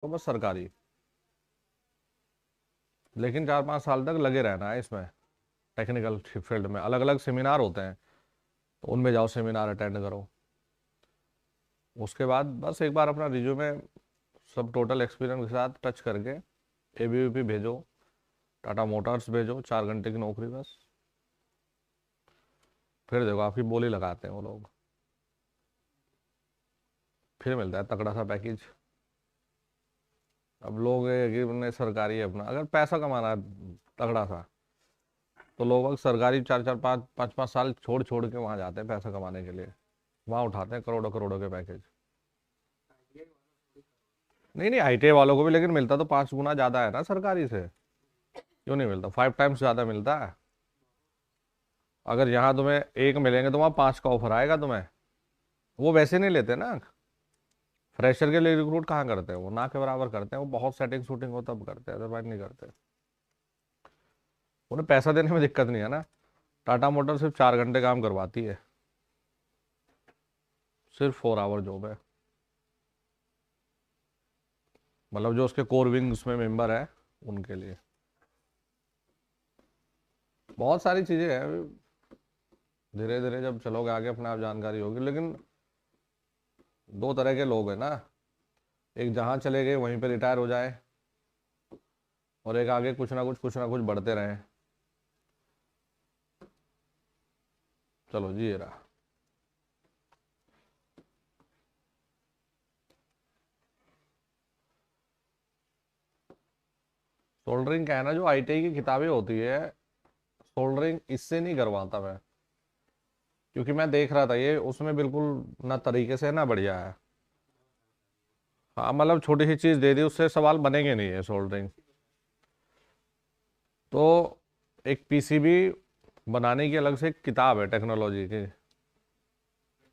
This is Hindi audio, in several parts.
तो बस सरकारी, लेकिन 4-5 साल तक लगे रहना है इसमें। टेक्निकल फील्ड में अलग अलग सेमिनार होते हैं, तो उनमें जाओ, सेमिनार अटेंड करो। उसके बाद बस एक बार अपना रिज्यूमे सब टोटल एक्सपीरियंस के साथ टच करके एबीवीपी भेजो, टाटा मोटर्स भेजो, 4 घंटे की नौकरी बस। फिर देखो आपकी बोली लगाते हैं वो लोग, फिर मिलता है तगड़ा सा पैकेज। अब लोग ये कि उन्हें सरकारी है अपना, अगर पैसा कमाना है तगड़ा सा, तो लोग सरकारी 4-4 5-5 5 साल छोड़ छोड़ के वहां जाते हैं पैसा कमाने के लिए। वहां उठाते हैं करोड़ों करोड़ों के पैकेज। नहीं नहीं, आईटीआई वालों को भी लेकिन मिलता तो 5 गुना ज्यादा है ना सरकारी से। क्यों नहीं मिलता? 5 टाइम्स ज्यादा मिलता है। अगर यहाँ तुम्हें एक मिलेंगे तो वहाँ 5 का ऑफर आएगा तुम्हें। वो वैसे नहीं लेते ना, फ्रेशर के लिए रिक्रूट कहाँ करते हैं, वो ना के बराबर करते हैं, वो बहुत सेटिंग शूटिंग हो तब करते हैं, अदरवाइज नहीं करते। उन्हें पैसा देने में दिक्कत नहीं है ना। टाटा मोटर सिर्फ 4 घंटे काम करवाती है, सिर्फ 4 आवर जॉब है। मतलब जो उसके कोर विंग्स में मेंबर है उनके लिए बहुत सारी चीजें हैं। धीरे धीरे जब चलोगे आगे अपने आप जानकारी होगी। लेकिन दो तरह के लोग हैं ना, एक जहाँ चले गए वहीं पे रिटायर हो जाए, और एक आगे कुछ ना कुछ बढ़ते रहे। चलो जी, ये रहा। सोल्डरिंग क्या है ना, जो आईटीआई की किताबें होती है, सोल्डरिंग इससे नहीं करवाता मैं, क्योंकि मैं देख रहा था ये उसमें बिल्कुल ना तरीके से ना बढ़िया है। हाँ मतलब छोटी सी चीज दे दी, उससे सवाल बनेंगे नहीं है सोल्डरिंग। तो एक पीसीबी बनाने की अलग से एक किताब है टेक्नोलॉजी की,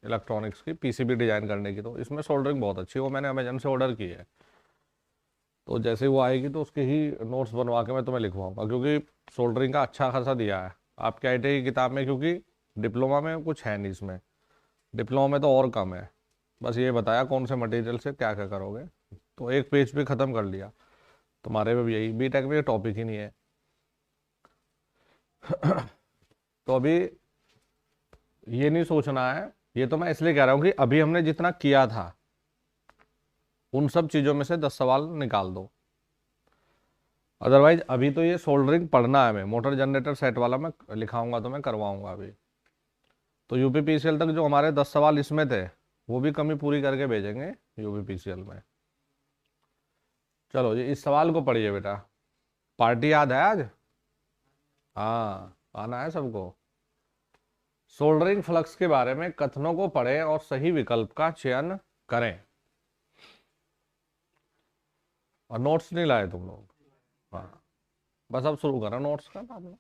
इलेक्ट्रॉनिक्स की पीसीबी डिजाइन करने की, तो इसमें सोल्डरिंग बहुत अच्छी है, वो मैंने अमेजन से ऑर्डर की है। तो जैसे ही वो आएगी तो उसके ही नोट्स बनवा के मैं तुम्हें लिखवाऊंगा, क्योंकि सोल्डरिंग का अच्छा खासा दिया है आपके आईटीआई की किताब में, क्योंकि डिप्लोमा में कुछ है नहीं इसमें। डिप्लोमा में तो और कम है। बस ये बताया कौन से मटेरियल से क्या क्या करोगे, तो एक पेज पे ख़त्म कर लिया। तुम्हारे में भी यही, बीटेक में ये टॉपिक ही नहीं है। तो अभी ये नहीं सोचना है, ये तो मैं इसलिए कह रहा हूँ कि अभी हमने जितना किया था उन सब चीज़ों में से 10 सवाल निकाल दो। अदरवाइज अभी तो ये सोल्डरिंग पढ़ना है, मैं मोटर जनरेटर सेट वाला मैं लिखाऊंगा तो मैं करवाऊंगा अभी। तो यूपीपीसीएल तक जो हमारे 10 सवाल इसमें थे वो भी कमी पूरी करके भेजेंगे यूपीपीसीएल में। चलो ये इस सवाल को पढ़िए बेटा। पार्टी याद है आज? हाँ आना है सबको। सोल्डरिंग फ्लक्स के बारे में कथनों को पढ़ें और सही विकल्प का चयन करें। और नोट्स नहीं लाए तुम लोग? हाँ, बस अब शुरू करो नोट्स का आपने।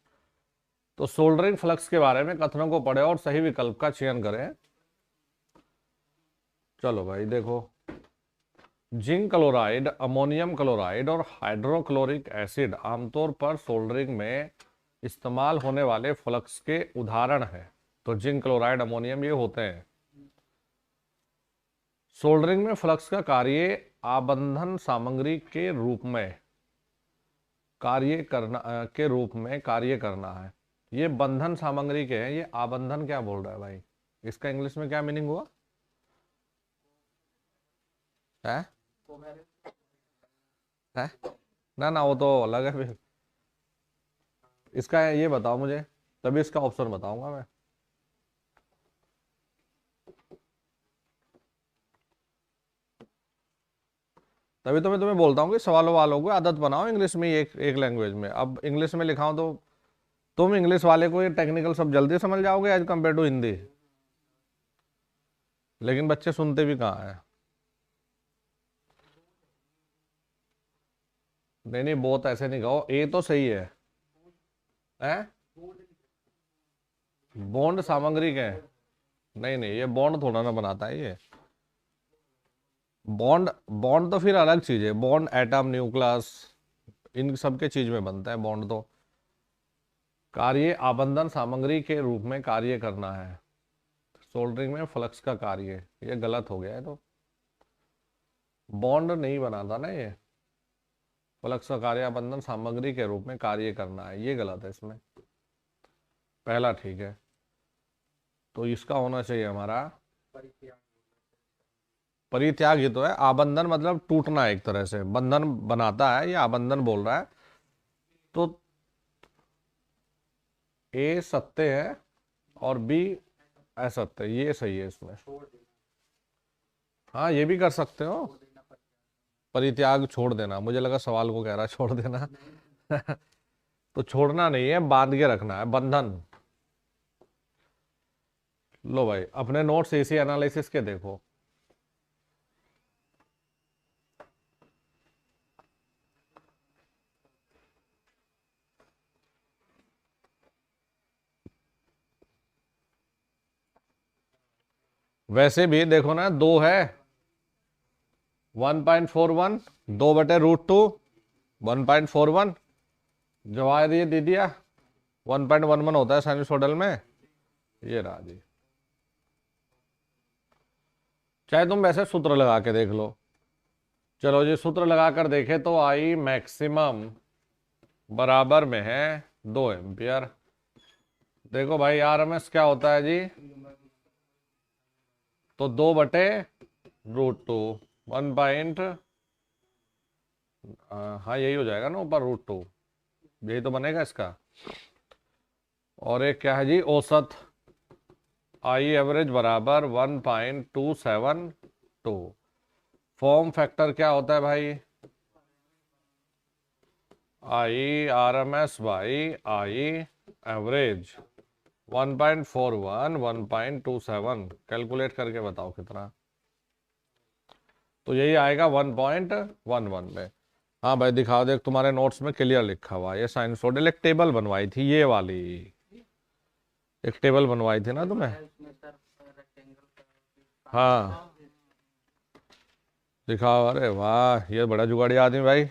तो सोल्डरिंग फ्लक्स के बारे में कथनों को पढ़ें और सही विकल्प का चयन करें। चलो भाई देखो, जिंक क्लोराइड, अमोनियम क्लोराइड और हाइड्रोक्लोरिक एसिड आमतौर पर सोल्डरिंग में इस्तेमाल होने वाले फ्लक्स के उदाहरण हैं। तो जिंक क्लोराइड, अमोनियम ये होते हैं। सोल्डरिंग में फ्लक्स का कार्य आबंधन सामग्री के रूप में कार्य करना है। ये बंधन सामग्री के हैं, ये आबंधन क्या बोल रहा है भाई? इसका इंग्लिश में क्या मीनिंग हुआ है? है ना ना, वो तो अलग है फिर। इसका ये बताओ मुझे, तभी इसका ऑप्शन बताऊंगा मैं। तभी तो मैं तुम्हें बोलता हूँ कि सवालों वालों को आदत बनाओ इंग्लिश में, एक एक लैंग्वेज में। अब इंग्लिश में लिखाऊं तो तुम इंग्लिश वाले को ये टेक्निकल सब जल्दी समझ जाओगे एज कम्पेयर टू हिंदी। लेकिन बच्चे सुनते भी कहाँ है? नहीं नहीं, बहुत ऐसे नहीं कहो, ए तो सही है। हैं? बॉन्ड सामग्री के हैं? नहीं नहीं, ये बॉन्ड थोड़ा ना बनाता है ये। बॉन्ड बॉन्ड तो फिर अलग चीज है, बॉन्ड एटम न्यूक्लियस इन सब के चीज में बनता है बॉन्ड तो। कार्य आबंधन सामग्री के रूप में कार्य करना है। सोल्डरिंग में फ्लक्स का कार्य, ये गलत हो गया है तो। बॉन्ड नहीं बनाता ना ये, फ्लक्स का कार्य बंधन सामग्री के रूप में कार्य करना है, ये गलत है इसमें। पहला ठीक है, तो इसका होना चाहिए हमारा परित्याग ही तो है। आबंधन मतलब टूटना, एक तरह से बंधन बनाता है, ये आबंधन बोल रहा है। तो ए सत्य है और बी असत्य, ये सही है इसमें। हाँ ये भी कर सकते हो, परित्याग छोड़ देना, मुझे लगा सवाल को कह रहा छोड़ देना तो छोड़ना नहीं है, बांध के रखना है, बंधन। लो भाई अपने नोट्स एसी एनालिसिस के देखो। वैसे भी देखो ना, दो है 1.41, 2/√2 1.41, जवाब ये दे दिया 1.11 होता है साइनसोइडल में, ये रहा जी। चाहे तुम वैसे सूत्र लगा के देख लो। चलो जी सूत्र लगाकर देखे तो आई मैक्सिमम बराबर में है 2 एम्पियर। देखो भाई आरएमएस क्या होता है जी, तो 2/√2 1. हाँ यही हो जाएगा ना, ऊपर √2, यही तो बनेगा इसका। और एक क्या है जी, औसत आई एवरेज बराबर 1.272। फॉर्म फैक्टर क्या होता है भाई, I RMS by I average 1.41 1.27, calculate करके बताओ कितना, तो यही आएगा 1.11 में। हाँ भाई दिखाओ, देख तुम्हारे नोट्स में क्लियर लिखा हुआ, ये साइनसोइडल एक टेबल बनवाई थी, ये वाली एक टेबल बनवाई थी ना तुम्हें। हाँ दिखाओ, अरे वाह ये बड़ा जुगाड़ी आदमी भाई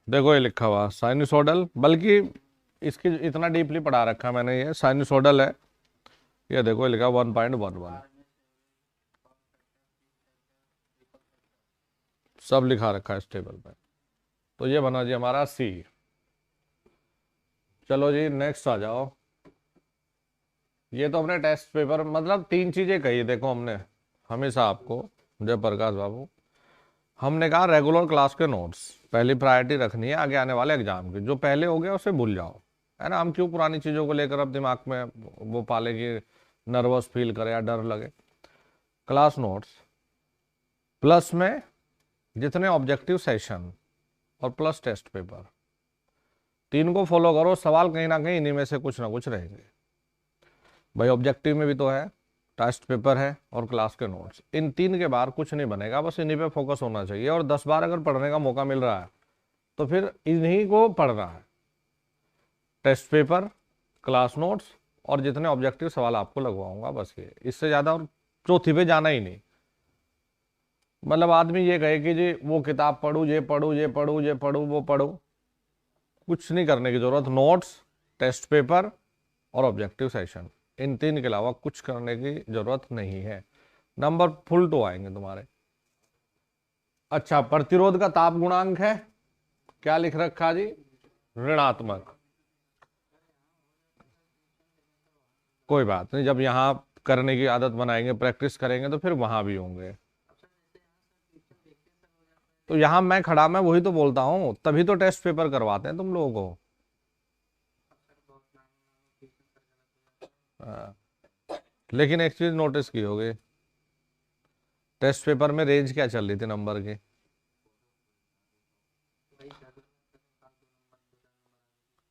देखो ये लिखा हुआ साइनसोइडल, बल्कि इसकी इतना डीपली पढ़ा रखा मैंने, ये साइनसोइडल है, ये देखो ये लिखा 1.11, सब लिखा रखा है इस टेबल पे। तो ये बना जी हमारा सी। चलो जी नेक्स्ट आ जाओ। ये तो हमने टेस्ट पेपर मतलब 3 चीजें कही देखो हमने हमेशा आपको, जयप्रकाश बाबू, हमने कहा रेगुलर क्लास के नोट्स पहली प्रायोरिटी रखनी है आगे आने वाले एग्जाम की, जो पहले हो गया उसे भूल जाओ, है ना। हम क्यों पुरानी चीज़ों को लेकर अब दिमाग में वो पाले कि नर्वस फील करे या डर लगे। क्लास नोट्स प्लस में जितने ऑब्जेक्टिव सेशन और प्लस टेस्ट पेपर, 3 को फॉलो करो, सवाल कहीं ना कहीं इन्हीं में से कुछ ना कुछ रहेंगे भाई। ऑब्जेक्टिव में भी तो है, टेस्ट पेपर है और क्लास के नोट्स, इन 3 के बाहर कुछ नहीं बनेगा, बस इन्हीं पे फोकस होना चाहिए। और 10 बार अगर पढ़ने का मौका मिल रहा है तो फिर इन्हीं को पढ़ना है, टेस्ट पेपर, क्लास नोट्स और जितने ऑब्जेक्टिव सवाल आपको लगवाऊंगा, बस ये, इससे ज़्यादा और चौथी पे जाना ही नहीं। मतलब आदमी ये कहे कि जी वो किताब पढ़ूँ, ये पढ़ूँ, ये पढ़ूँ, ये पढ़ूँ, वो पढ़ूँ, कुछ नहीं करने की जरूरत। नोट्स, टेस्ट पेपर और ऑब्जेक्टिव सेशन, इन 3 के अलावा कुछ करने की जरूरत नहीं है, नंबर फुल तो आएंगे तुम्हारे। अच्छा प्रतिरोध का ताप गुणांक है, क्या लिख रखा जी, ऋणात्मक। कोई बात नहीं, जब यहाँ करने की आदत बनाएंगे, प्रैक्टिस करेंगे तो फिर वहां भी होंगे। तो यहाँ मैं खड़ा, मैं वही तो बोलता हूँ, तभी तो टेस्ट पेपर करवाते हैं तुम लोगों को। हाँ। लेकिन एक चीज नोटिस की होगी, टेस्ट पेपर में रेंज क्या चल रही थी नंबर की,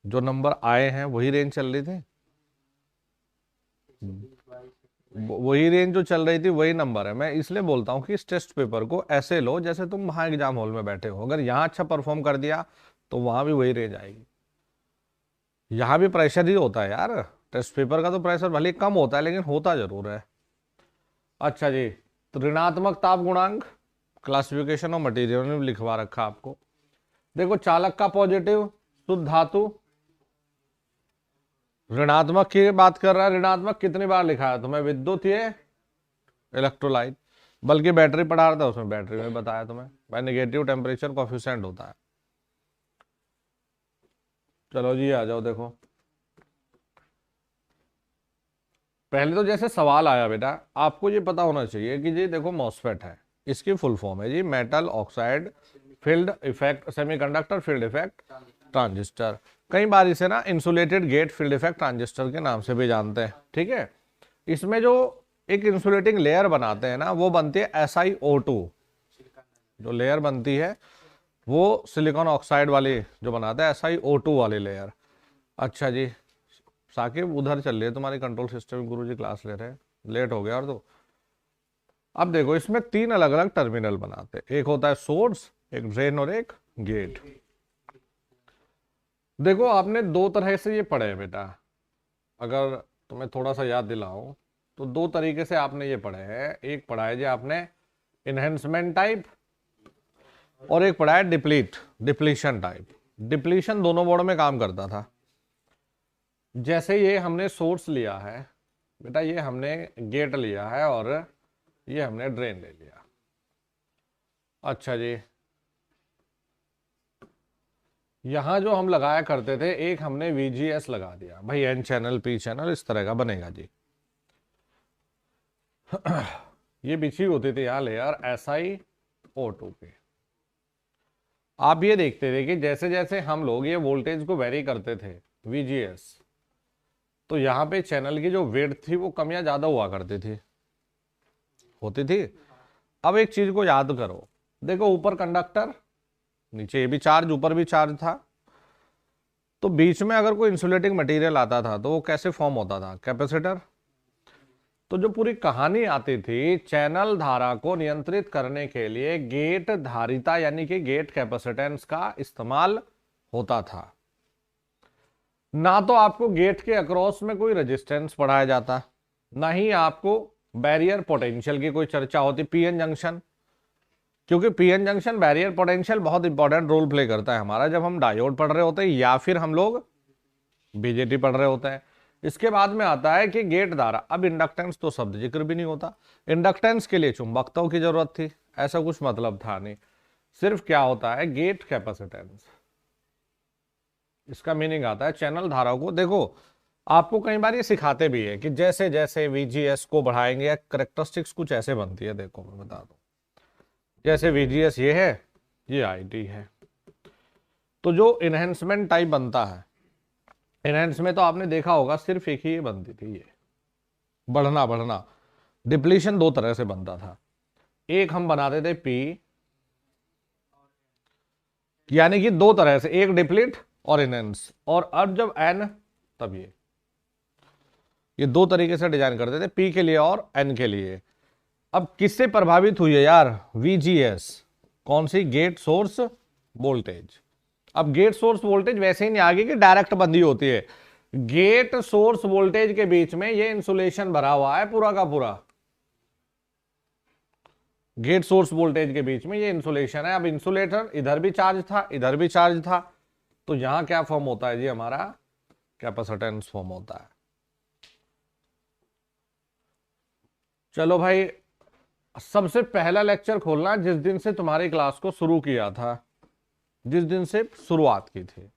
जो नंबर आए हैं वही रेंज चल रही थी, वही रेंज जो चल रही थी वही नंबर है। मैं इसलिए बोलता हूँ कि इस टेस्ट पेपर को ऐसे लो जैसे तुम वहां एग्जाम हॉल में बैठे हो, अगर यहाँ अच्छा परफॉर्म कर दिया तो वहां भी वही रेंज आएगी। यहाँ भी प्रेशर ही होता है यार, टेस्ट पेपर का तो प्रेशर भले कम होता है लेकिन होता जरूर है। अच्छा जी, तो ऋणात्मक ताप गुणांक क्लासिफिकेशन ऑफ मटेरियल में लिखवा रखा आपको। देखो चालक का पॉजिटिव शुद्ध धातु, ऋणात्मक की बात कर रहा है, ऋणात्मक कितनी बार लिखा है तुम्हें, विद्युत ये इलेक्ट्रोलाइट, बल्कि बैटरी पढ़ा रहा था, उसमें बैटरी में बताया तुम्हें भाई नेगेटिव टेम्परेचर कोफिशिएंट होता है। चलो जी आ जाओ, देखो पहले तो जैसे सवाल आया बेटा, आपको ये पता होना चाहिए कि जी देखो मॉसफेट है, इसकी फुल फॉर्म है जी metal oxide field effect semiconductor field effect transistor. कई बार इसे ना insulated gate field effect transistor के नाम से भी जानते हैं, ठीक है। इसमें जो एक इंसुलेटिंग लेयर बनाते हैं ना, वो बनती है SiO2। जो लेयर बनती है वो सिलिकॉन ऑक्साइड वाली जो बनाता है SiO2 वाली लेयर। अच्छा जी साकिब उधर चल रही है तुम्हारी कंट्रोल सिस्टम, गुरुजी क्लास ले रहे हैं, लेट हो गया। और तो अब देखो इसमें 3 अलग अलग टर्मिनल बनाते हैं, एक होता है सोर्स, एक ड्रेन और एक गेट। देखो आपने 2 तरह से ये पढ़े हैं बेटा, अगर तुम्हें थोड़ा सा याद दिलाऊं तो 2 तरीके से आपने ये पढ़े हैं। एक पढ़ा है जी आपने इनहेंसमेंट टाइप, और एक पढ़ा है डिप्लीशन टाइप। डिप्लीशन दोनों मोड में काम करता था। जैसे ये हमने सोर्स लिया है बेटा, ये हमने गेट लिया है और ये हमने ड्रेन ले लिया। अच्छा जी यहां जो हम लगाया करते थे, एक हमने VGS लगा दिया भाई, N चैनल P चैनल इस तरह का बनेगा जी। ये बिछी होती थी यहाँ लेयर SiO2 पे। आप ये देखते थे कि जैसे जैसे हम लोग ये वोल्टेज को वेरी करते थे VGS, तो यहाँ पे चैनल की जो विड्थ थी वो कम या ज्यादा हुआ करती थी, होती थी। अब एक चीज को याद करो, देखो ऊपर कंडक्टर, नीचे ये भी चार्ज, ऊपर भी चार्ज था, तो बीच में अगर कोई इंसुलेटिंग मटेरियल आता था तो वो कैसे फॉर्म होता था, कैपेसिटर। तो जो पूरी कहानी आती थी, चैनल धारा को नियंत्रित करने के लिए गेट धारिता यानी कि गेट कैपेसिटेंस का इस्तेमाल होता था। ना तो आपको गेट के अक्रॉस में कोई रेजिस्टेंस पढ़ाया जाता, ना ही आपको बैरियर पोटेंशियल की कोई चर्चा होती, पीएन जंक्शन। क्योंकि पीएन जंक्शन बैरियर पोटेंशियल बहुत इंपॉर्टेंट रोल प्ले करता है हमारा, जब हम डायोड पढ़ रहे होते हैं या फिर हम लोग बीजेटी पढ़ रहे होते हैं। इसके बाद में आता है कि गेट धारा। अब इंडक्टेंस तो शब्द जिक्र भी नहीं होता, इंडक्टेंस के लिए चुंबकत्व की जरूरत थी, ऐसा कुछ मतलब था नहीं। सिर्फ क्या होता है गेट कैपेसिटेंस, इसका मीनिंग आता है चैनल धारा को। देखो आपको कई बार ये सिखाते भी है कि जैसे जैसे VGS को बढ़ाएंगे या करेक्टरिस्टिक्स कुछ ऐसे बनती है। देखो मैं बता दूं, जैसे VGS ये है, ये IT है, तो जो इनहेंसमेंट टाइप बनता है, इनहेंस में तो आपने देखा होगा सिर्फ एक ही बनती थी, ये बढ़ना बढ़ना। डिप्लीशन 2 तरह से बनता था, एक हम बनाते थे P, यानी कि 2 तरह से, एक डिप्लीट और इनहेंस, और अब जब N तब ये 2 तरीके से डिजाइन करते थे, P के लिए और N के लिए। अब किससे प्रभावित हुई है यार, VGS, कौन सी, गेट सोर्स वोल्टेज। अब गेट सोर्स वोल्टेज वैसे ही नहीं आगे कि डायरेक्ट बंदी होती है, गेट सोर्स वोल्टेज के बीच में ये इंसुलेशन भरा हुआ है पूरा का पूरा, गेट सोर्स वोल्टेज के बीच में ये इंसुलेशन है। अब इंसुलेटर इधर भी चार्ज था इधर भी चार्ज था, तो यहां क्या फॉर्म होता है जी, हमारा कैपेसिटेंस फॉर्म होता है। चलो भाई सबसे पहला लेक्चर खोलना जिस दिन से तुम्हारी क्लास को शुरू किया था, जिस दिन से शुरुआत की थी,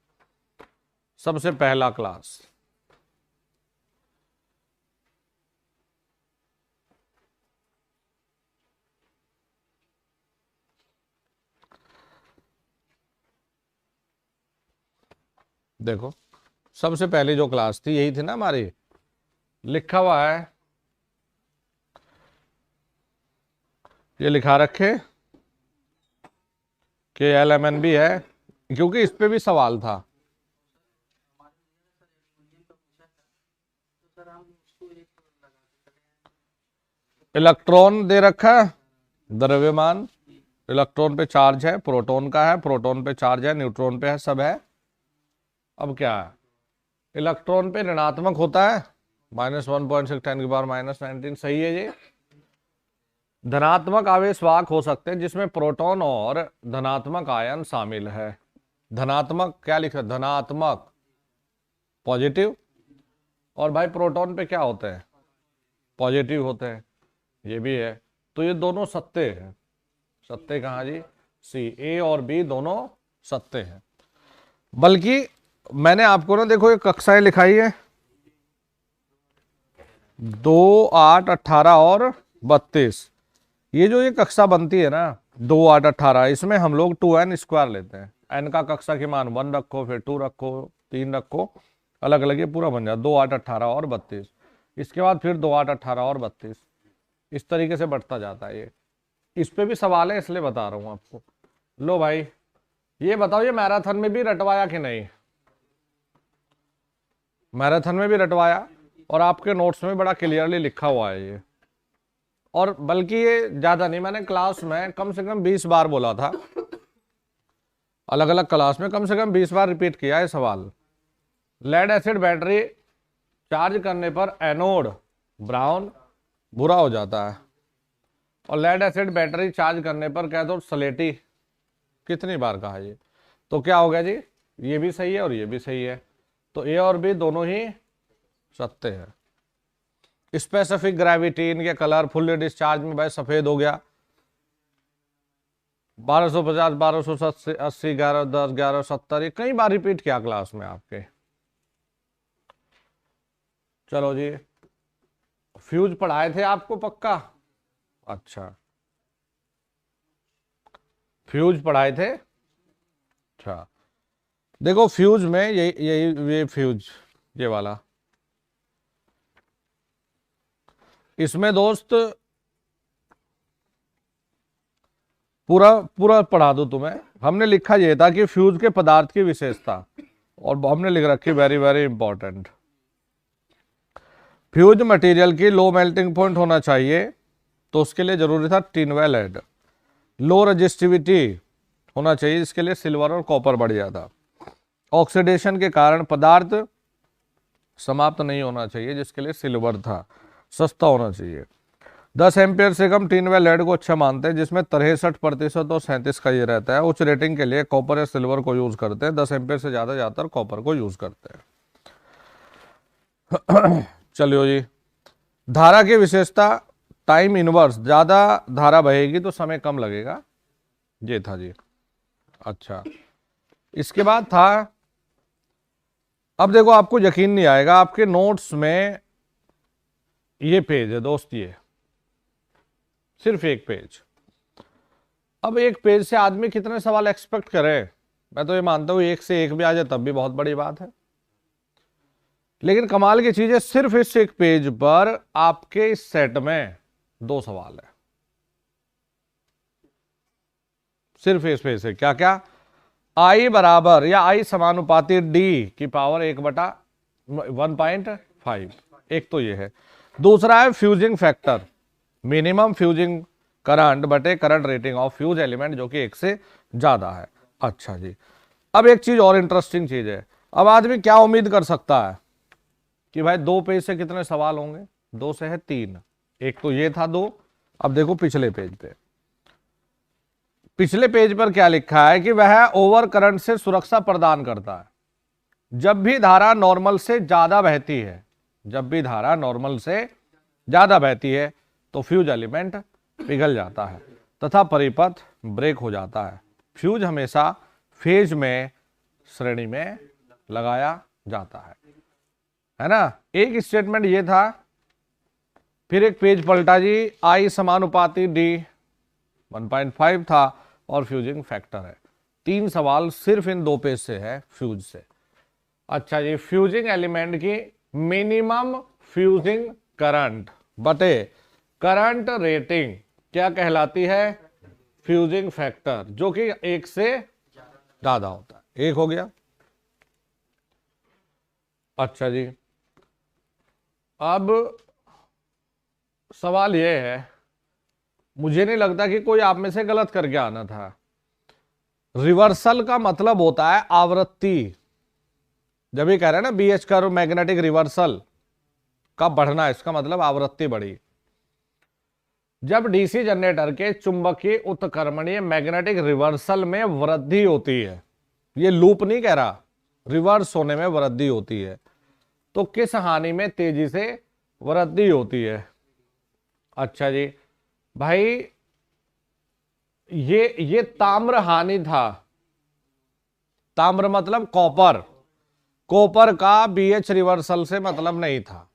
सबसे पहला क्लास। देखो सबसे पहली जो क्लास थी यही थी ना हमारी, लिखा हुआ है, ये लिखा रखे कि LMNB है, क्योंकि इस पे भी सवाल था। इलेक्ट्रॉन दे रखा है, द्रव्यमान, इलेक्ट्रॉन पे चार्ज है, प्रोटॉन का है, प्रोटॉन पे चार्ज है, न्यूट्रॉन पे है, सब है। अब क्या है, इलेक्ट्रॉन पे ऋणात्मक होता है, -1.6 10⁻⁻19, सही है ये। धनात्मक आवेश वाहक हो सकते हैं जिसमें प्रोटॉन और धनात्मक आयन शामिल है। धनात्मक क्या लिखा, धनात्मक पॉजिटिव, और भाई प्रोटॉन पे क्या होते हैं, पॉजिटिव होते हैं, ये भी है। तो ये दोनों सत्ते हैं। सत्ते कहाँ जी? सी, ए और बी दोनों सत्ते हैं। बल्कि मैंने आपको ना देखो ये कक्षाएं लिखाई है 2, 8, 18 और 32। ये जो ये कक्षा बनती है ना 2, 8, 18, इसमें हम लोग 2n² लेते हैं। n का कक्षा की मान 1 रखो, फिर 2 रखो, 3 रखो, अलग अलग ये पूरा बन जाए 2, 8, 18 और 32। इसके बाद फिर 2, 8, 18 और 32, इस तरीके से बढ़ता जाता है ये। इस पे भी सवाल है इसलिए बता रहा हूं आपको। लो भाई ये बताओ ये मैराथन में भी रटवाया कि नहीं? मैराथन में भी रटवाया और आपके नोट्स में बड़ा क्लियरली लिखा हुआ है ये। और बल्कि ये ज्यादा नहीं, मैंने क्लास में कम से कम 20 बार बोला था, अलग अलग क्लास में कम से कम 20 बार रिपीट किया है सवाल। लेड एसिड बैटरी चार्ज करने पर एनोड ब्राउन भूरा हो जाता है और लेड एसिड बैटरी चार्ज करने पर कैथोड स्लेटी। कितनी बार कहा ये? तो क्या हो गया जी? ये भी सही है और ये भी सही है, तो ए और बी दोनों ही सत्य है। स्पेसिफिक ग्रेविटी, इनके कलर फुल्ली डिस्चार्ज में भाई सफेद हो गया। 1250, 1280, 11, 10, 11, 70, ये कई बार रिपीट किया क्लास में आपके। चलो जी, फ्यूज पढ़ाए थे आपको पक्का? अच्छा, फ्यूज पढ़ाए थे। अच्छा देखो फ्यूज में ये फ्यूज ये वाला, इसमें दोस्त पूरा पूरा पढ़ा दो तुम्हें। हमने लिखा ये था कि फ्यूज के पदार्थ की विशेषता, और हमने लिख रखी very very important. Fuse material की लो मेल्टिंग पॉइंट होना चाहिए, तो उसके लिए जरूरी था टिनवा लेड। लो रजिस्टिविटी होना चाहिए, इसके लिए सिल्वर और कॉपर बढ़ जाता। ऑक्सीडेशन के कारण पदार्थ समाप्त नहीं होना चाहिए, जिसके लिए सिल्वर था। सस्ता होना चाहिए। 10 एम्पियर से कम टिनवा लेड को अच्छा मानते हैं, जिसमें 63% और 37 का ये रहता है। उच्च रेटिंग के लिए कॉपर या सिल्वर को यूज करते हैं। 10 एम्पियर से ज्यादातर कॉपर को यूज करते हैं। चलियो जी, धारा की विशेषता टाइम इनवर्स, ज्यादा धारा बहेगी तो समय कम लगेगा, ये था जी। अच्छा, इसके बाद था, अब देखो आपको यकीन नहीं आएगा, आपके नोट्स में ये पेज है दोस्त, ये सिर्फ एक पेज। अब एक पेज से आदमी कितने सवाल एक्सपेक्ट करे? मैं तो ये मानता हूं एक से एक भी आ जाए तब भी बहुत बड़ी बात है। लेकिन कमाल की चीज है, सिर्फ इस एक पेज पर आपके इस सेट में 2 सवाल है। सिर्फ इस पेज से क्या क्या? आई बराबर या आई समानुपाती डी की पावर 1/1.5, एक तो ये है। दूसरा है fusing factor, minimum fusing current बटे current rating of fuse element, जो कि 1 से ज्यादा है। अच्छा जी, अब एक चीज और इंटरेस्टिंग चीज है। अब आदमी क्या उम्मीद कर सकता है कि भाई 2 पेज से कितने सवाल होंगे? 2 से है 3, एक तो ये था 2। अब देखो पिछले पेज पे, पिछले पेज पर क्या लिखा है कि वह ओवर करंट से सुरक्षा प्रदान करता है। जब भी धारा नॉर्मल से ज्यादा बहती है, जब भी धारा नॉर्मल से ज्यादा बहती है तो फ्यूज एलिमेंट पिघल जाता है तथा परिपथ ब्रेक हो जाता है। फ्यूज हमेशा फेज में श्रेणी में लगाया जाता है ना। एक स्टेटमेंट ये था, फिर एक पेज पलटा जी, आई समानुपाती डी 1.5 था और फ्यूजिंग फैक्टर है। 3 सवाल सिर्फ इन 2 पेज से है फ्यूज से। अच्छा जी, फ्यूजिंग एलिमेंट की मिनिमम फ्यूजिंग करंट बटे करंट रेटिंग क्या कहलाती है? फ्यूजिंग फैक्टर, जो कि 1 से ज्यादा होता है। एक हो गया। अच्छा जी, अब सवाल यह है, मुझे नहीं लगता कि कोई आप में से गलत करके आना था। रिवर्सल का मतलब होता है आवृत्ति। जब ये कह रहे हैं ना BH कर्व मैग्नेटिक रिवर्सल का बढ़ना, इसका मतलब आवृत्ति बढ़ी। जब डीसी जनरेटर के चुंबकीय उत्कर्मणीय मैग्नेटिक रिवर्सल में वृद्धि होती है, ये लूप नहीं कह रहा, रिवर्स होने में वृद्धि होती है, तो किस हानि में तेजी से वृद्धि होती है? अच्छा जी, भाई ये ताम्र हानि था। ताम्र मतलब कॉपर। कॉपर का बीएच रिवर्सल से मतलब नहीं था।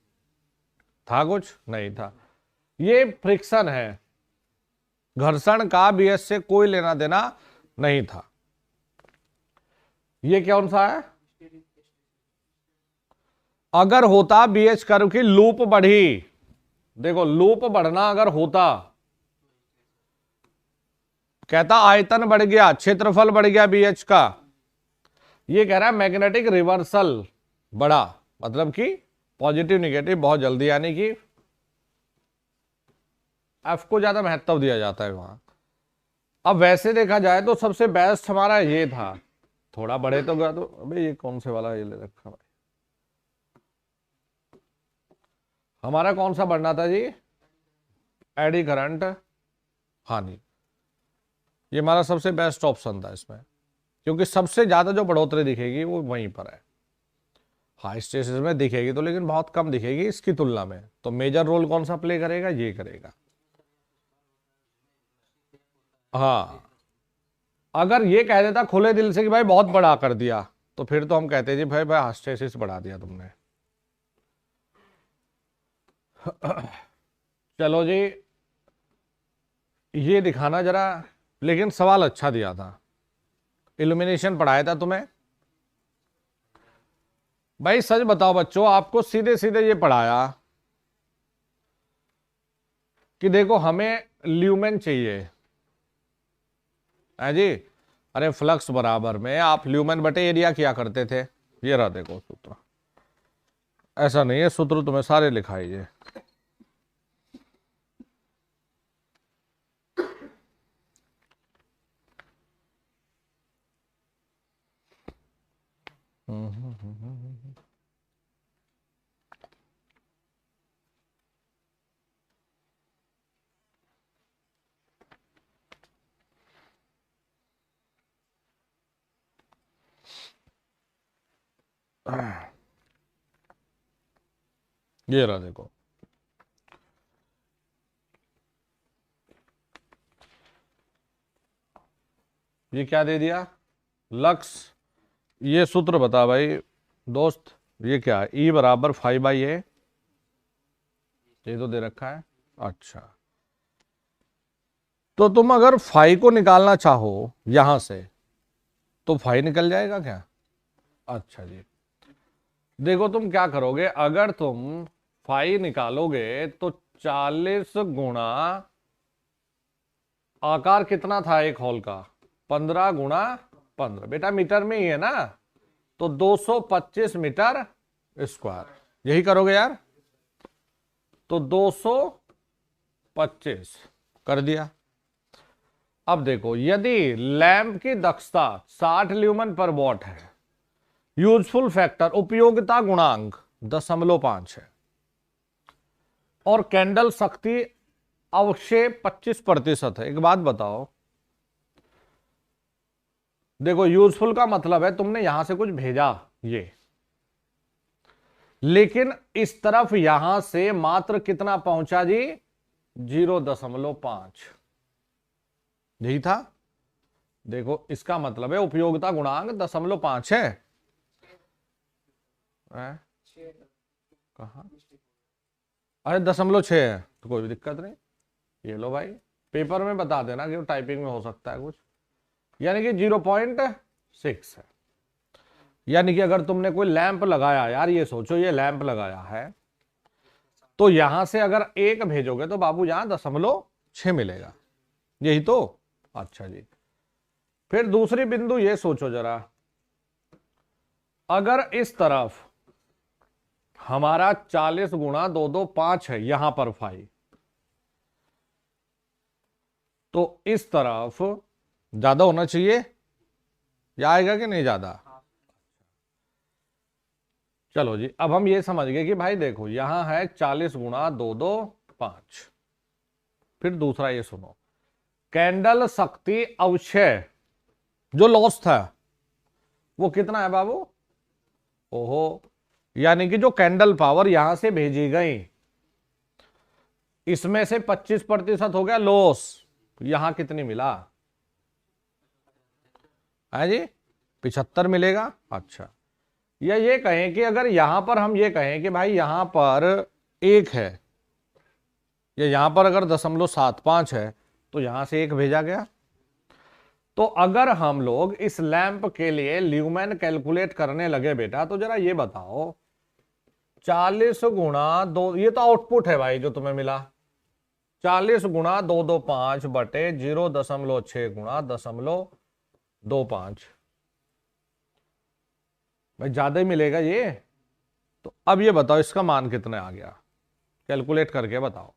था कुछ नहीं था। ये फ्रिक्शन है। घर्षण का बीएच से कोई लेना देना नहीं था। ये कौन सा है? अगर होता बीएच कर्व की लूप बढ़ी, देखो लूप बढ़ना अगर होता, कहता आयतन बढ़ गया, क्षेत्रफल बढ़ गया बीएच का। ये कह रहा है मैग्नेटिक रिवर्सल बढ़ा, मतलब कि पॉजिटिव निगेटिव बहुत जल्दी, यानी कि एफ को ज्यादा महत्व दिया जाता है वहां। अब वैसे देखा जाए तो सबसे बेस्ट हमारा ये था। थोड़ा बड़े तो गया तो अबे ये कौन से वाला ये ले रखा भाई। हमारा कौन सा बढ़ना था जी? एडी करंट हानि। ये हमारा सबसे बेस्ट ऑप्शन था इसमें, क्योंकि सबसे ज्यादा जो बढ़ोतरी दिखेगी वो वहीं पर है। हाई स्टेशस में दिखेगी तो, लेकिन बहुत कम दिखेगी इसकी तुलना में। तो मेजर रोल कौन सा प्ले करेगा? ये करेगा। हाँ, अगर ये कह देता खुले दिल से कि भाई बहुत बड़ा कर दिया, तो फिर तो हम कहते जी भाई भाई हास्टेसिस बढ़ा दिया तुमने। चलो जी, ये दिखाना जरा। लेकिन सवाल अच्छा दिया था। इल्यूमिनेशन पढ़ाया था तुम्हें भाई? सच बताओ बच्चों, आपको सीधे सीधे ये पढ़ाया कि देखो हमें ल्यूमेन चाहिए है जी। अरे फ्लक्स बराबर में आप ल्यूमेन बटे एरिया किया करते थे। ये रहा देखो सूत्र। ऐसा नहीं है, सूत्र तुम्हें सारे लिखाइए। ये रहा देखो। ये क्या दे दिया? लक्स। ये सूत्र बता भाई दोस्त, ये क्या है? ई बराबर 5/a। ये तो दे रखा है। अच्छा, तो तुम अगर फाई को निकालना चाहो यहां से तो फाई निकल जाएगा क्या? अच्छा जी, देखो तुम क्या करोगे। अगर तुम फाई निकालोगे तो 40 गुणा आकार कितना था एक हॉल का? 15 गुणा 15। बेटा मीटर में ही है ना, तो 225 मीटर स्क्वायर। यही करोगे यार, तो 225 कर दिया। अब देखो, यदि लैंप की दक्षता 60 ल्यूमन पर वॉट है, यूजफुल फैक्टर उपयोगिता गुणांक 0.5 है, और कैंडल शक्ति अवश्य 25% है। एक बात बताओ, देखो यूजफुल का मतलब है तुमने यहां से कुछ भेजा ये, लेकिन इस तरफ यहां से मात्र कितना पहुंचा जी? 0.5। यही था। देखो इसका मतलब है उपयोगिता गुणांक 0.5 है। कहा? अरे 0.6 है तो कोई भी दिक्कत नहीं। ये लो भाई, पेपर में बता देना कि टाइपिंग में हो सकता है कुछ। यानी कि 0.6 है। यानी कि अगर तुमने कोई लैंप लगाया, यार ये सोचो ये लैंप लगाया है, तो यहां से अगर 1 भेजोगे तो बाबू यहां 0.6 मिलेगा। यही तो। अच्छा जी, फिर दूसरी बिंदु ये सोचो जरा, अगर इस तरफ हमारा 40 गुणा 225 है यहां पर फाई, तो इस तरफ ज्यादा होना चाहिए, या आएगा कि नहीं ज्यादा? चलो जी, अब हम ये समझ गए कि भाई देखो यहां है 40 गुणा 225। फिर दूसरा ये सुनो, कैंडल शक्ति अवक्षय जो लॉस था वो कितना है बाबू? ओहो, यानी कि जो कैंडल पावर यहां से भेजी गई इसमें से 25% हो गया लॉस, यहां कितनी मिला है जी? 75 मिलेगा। अच्छा, या ये कहें कि अगर यहां पर हम ये कहें कि भाई यहां पर 1 है, या यहां पर अगर 0.75 है, तो यहां से 1 भेजा गया। तो अगर हम लोग इस लैंप के लिए ल्यूमेन कैलकुलेट करने लगे बेटा, तो जरा ये बताओ 40 गुणा 2, ये तो आउटपुट है भाई जो तुम्हें मिला, 40 गुणा 225 बटे 0.6 गुणा 0.25, भाई ज्यादा ही मिलेगा ये। तो अब ये बताओ इसका मान कितना आ गया, कैलकुलेट करके बताओ।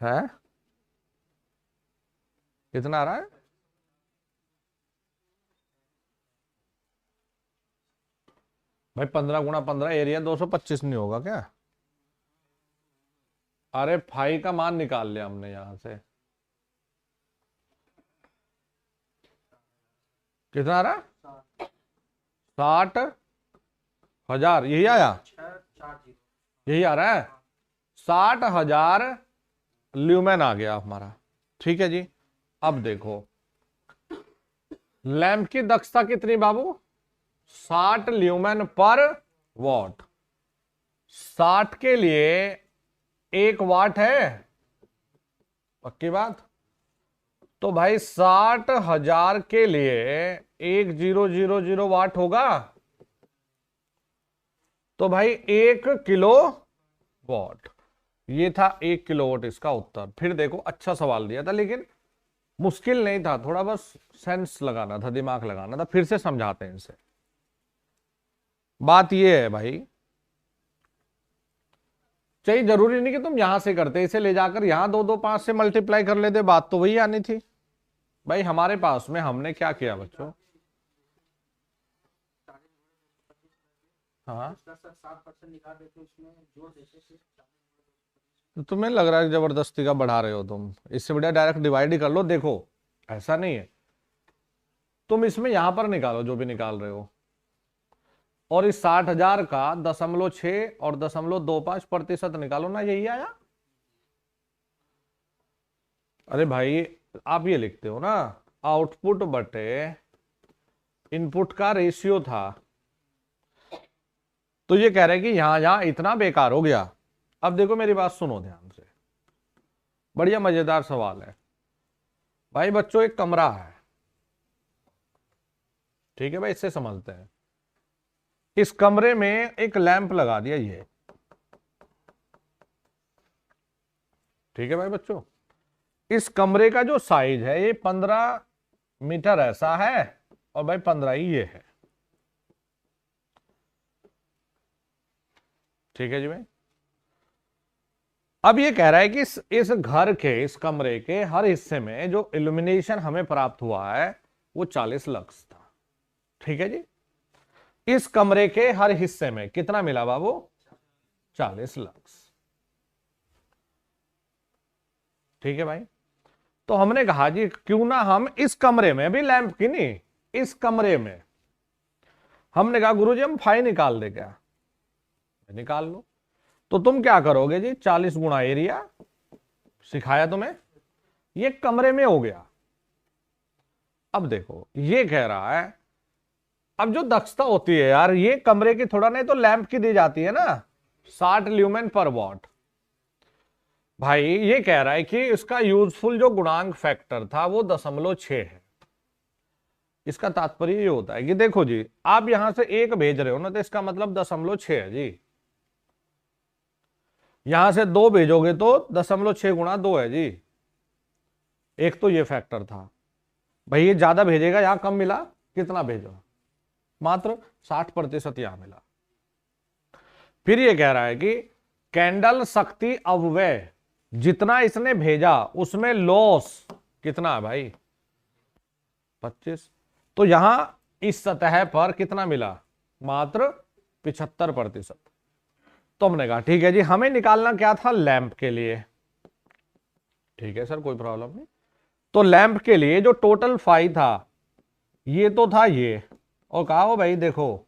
है कितना आ रहा है? भाई 15 × 15 एरिया 225 नहीं होगा क्या? अरे फाई का मान निकाल लिया हमने यहां से, कितना आ रहा? 60,000, यही आया, यही आ रहा है, 60,000 ल्यूमेन आ गया हमारा। ठीक है जी। अब देखो लैंप की दक्षता कितनी बाबू, 60 ल्यूमेन पर वॉट। 60 के लिए 1 वाट है, पक्की बात। तो भाई 60,000 के लिए 1000 वाट होगा, तो भाई 1 किलो वॉट। ये था 1 किलोवाट इसका उत्तर। फिर देखो अच्छा सवाल दिया था, लेकिन मुश्किल नहीं था, थोड़ा बस सेंस लगाना था, दिमाग लगाना था। फिर से समझाते हैं इनसे। बात ये है भाई, चाहिए जरूरी नहीं कि तुम यहां से करते, इसे ले जाकर यहां 225 से मल्टीप्लाई कर लेते, बात तो वही आनी थी। भाई हमारे पास में हमने क्या किया बच्चों, हाँ तो तुम्हें लग रहा है जबरदस्ती का बढ़ा रहे हो तुम, इससे बढ़िया डायरेक्ट डिवाइड ही कर लो। देखो ऐसा नहीं है, तुम इसमें यहां पर निकालो जो भी निकाल रहे हो, और इस 60,000 का 0.6 और 0.25% निकालो ना, यही आया। अरे भाई आप ये लिखते हो ना, आउटपुट बटे इनपुट का रेशियो था, तो ये कह रहे हैं कि यहां यहां इतना बेकार हो गया। अब देखो मेरी बात सुनो ध्यान से, बढ़िया मजेदार सवाल है भाई। बच्चों एक कमरा है, ठीक है भाई, इससे समझते हैं। इस कमरे में एक लैंप लगा दिया ये, ठीक है भाई बच्चों। इस कमरे का जो साइज है ये 15 मीटर ऐसा है, और भाई 15 ही ये है, ठीक है जी भाई। अब ये कह रहा है कि इस घर के, इस कमरे के हर हिस्से में जो इल्यूमिनेशन हमें प्राप्त हुआ है वो 40 लक्स था, ठीक है जी। इस कमरे के हर हिस्से में कितना मिला बाबू, 40 लक्स, ठीक है भाई। तो हमने कहा जी क्यों ना हम इस कमरे में भी लैंप की नहीं, इस कमरे में हमने कहा गुरुजी हम फाई निकाल दे, क्या निकाल लो। तो तुम क्या करोगे जी, 40 गुणा एरिया, सिखाया तुम्हें, ये कमरे में हो गया। अब देखो ये कह रहा है, अब जो दक्षता होती है यार ये कमरे की थोड़ा नहीं तो लैंप की दी जाती है ना, 60 ल्यूमेन पर वॉट। भाई ये कह रहा है कि इसका यूजफुल जो गुणांक फैक्टर था वो 0.6 है। इसका तात्पर्य ये होता है कि देखो जी आप यहां से 1 भेज रहे हो ना, तो इसका मतलब 0.6 है जी। यहां से 2 भेजोगे तो 0.6 गुणा 2 है जी। एक तो ये फैक्टर था भाई, ये ज्यादा भेजेगा, यहां कम मिला, कितना भेजो, मात्र 60% यहां मिला। फिर ये कह रहा है कि कैंडल शक्ति अपव्यय जितना इसने भेजा उसमें लॉस कितना है भाई, 25। तो यहां इस सतह पर कितना मिला, मात्र 75%। तो हमने कहा ठीक है जी, हमें निकालना क्या था, लैंप के लिए। ठीक है सर, कोई प्रॉब्लम नहीं। तो लैंप के लिए जो टोटल फाई था, ये तो था ये, और कहा हो भाई देखो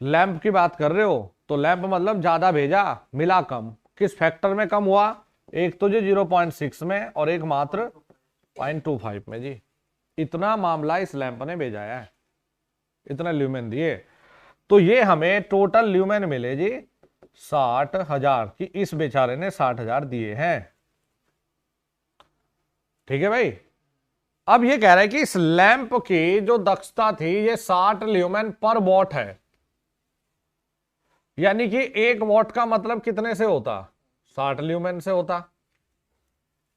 लैंप की बात कर रहे हो, तो लैंप मतलब ज्यादा भेजा मिला कम, किस फैक्टर में कम हुआ, एक तो जी 0.6 में और एक मात्र 0.25 में जी। इतना मामला इस लैंप ने भेजा है, इतना ल्यूमेन दिए। तो ये हमें टोटल ल्यूमेन मिले जी 60,000 की, इस बेचारे ने 60,000 दिए हैं। ठीक है भाई। अब ये कह रहा है कि इस लैंप की जो दक्षता थी ये 60 ल्यूमेन पर वॉट है, यानी कि 1 वॉट का मतलब कितने से होता, 60 ल्यूमेन से होता।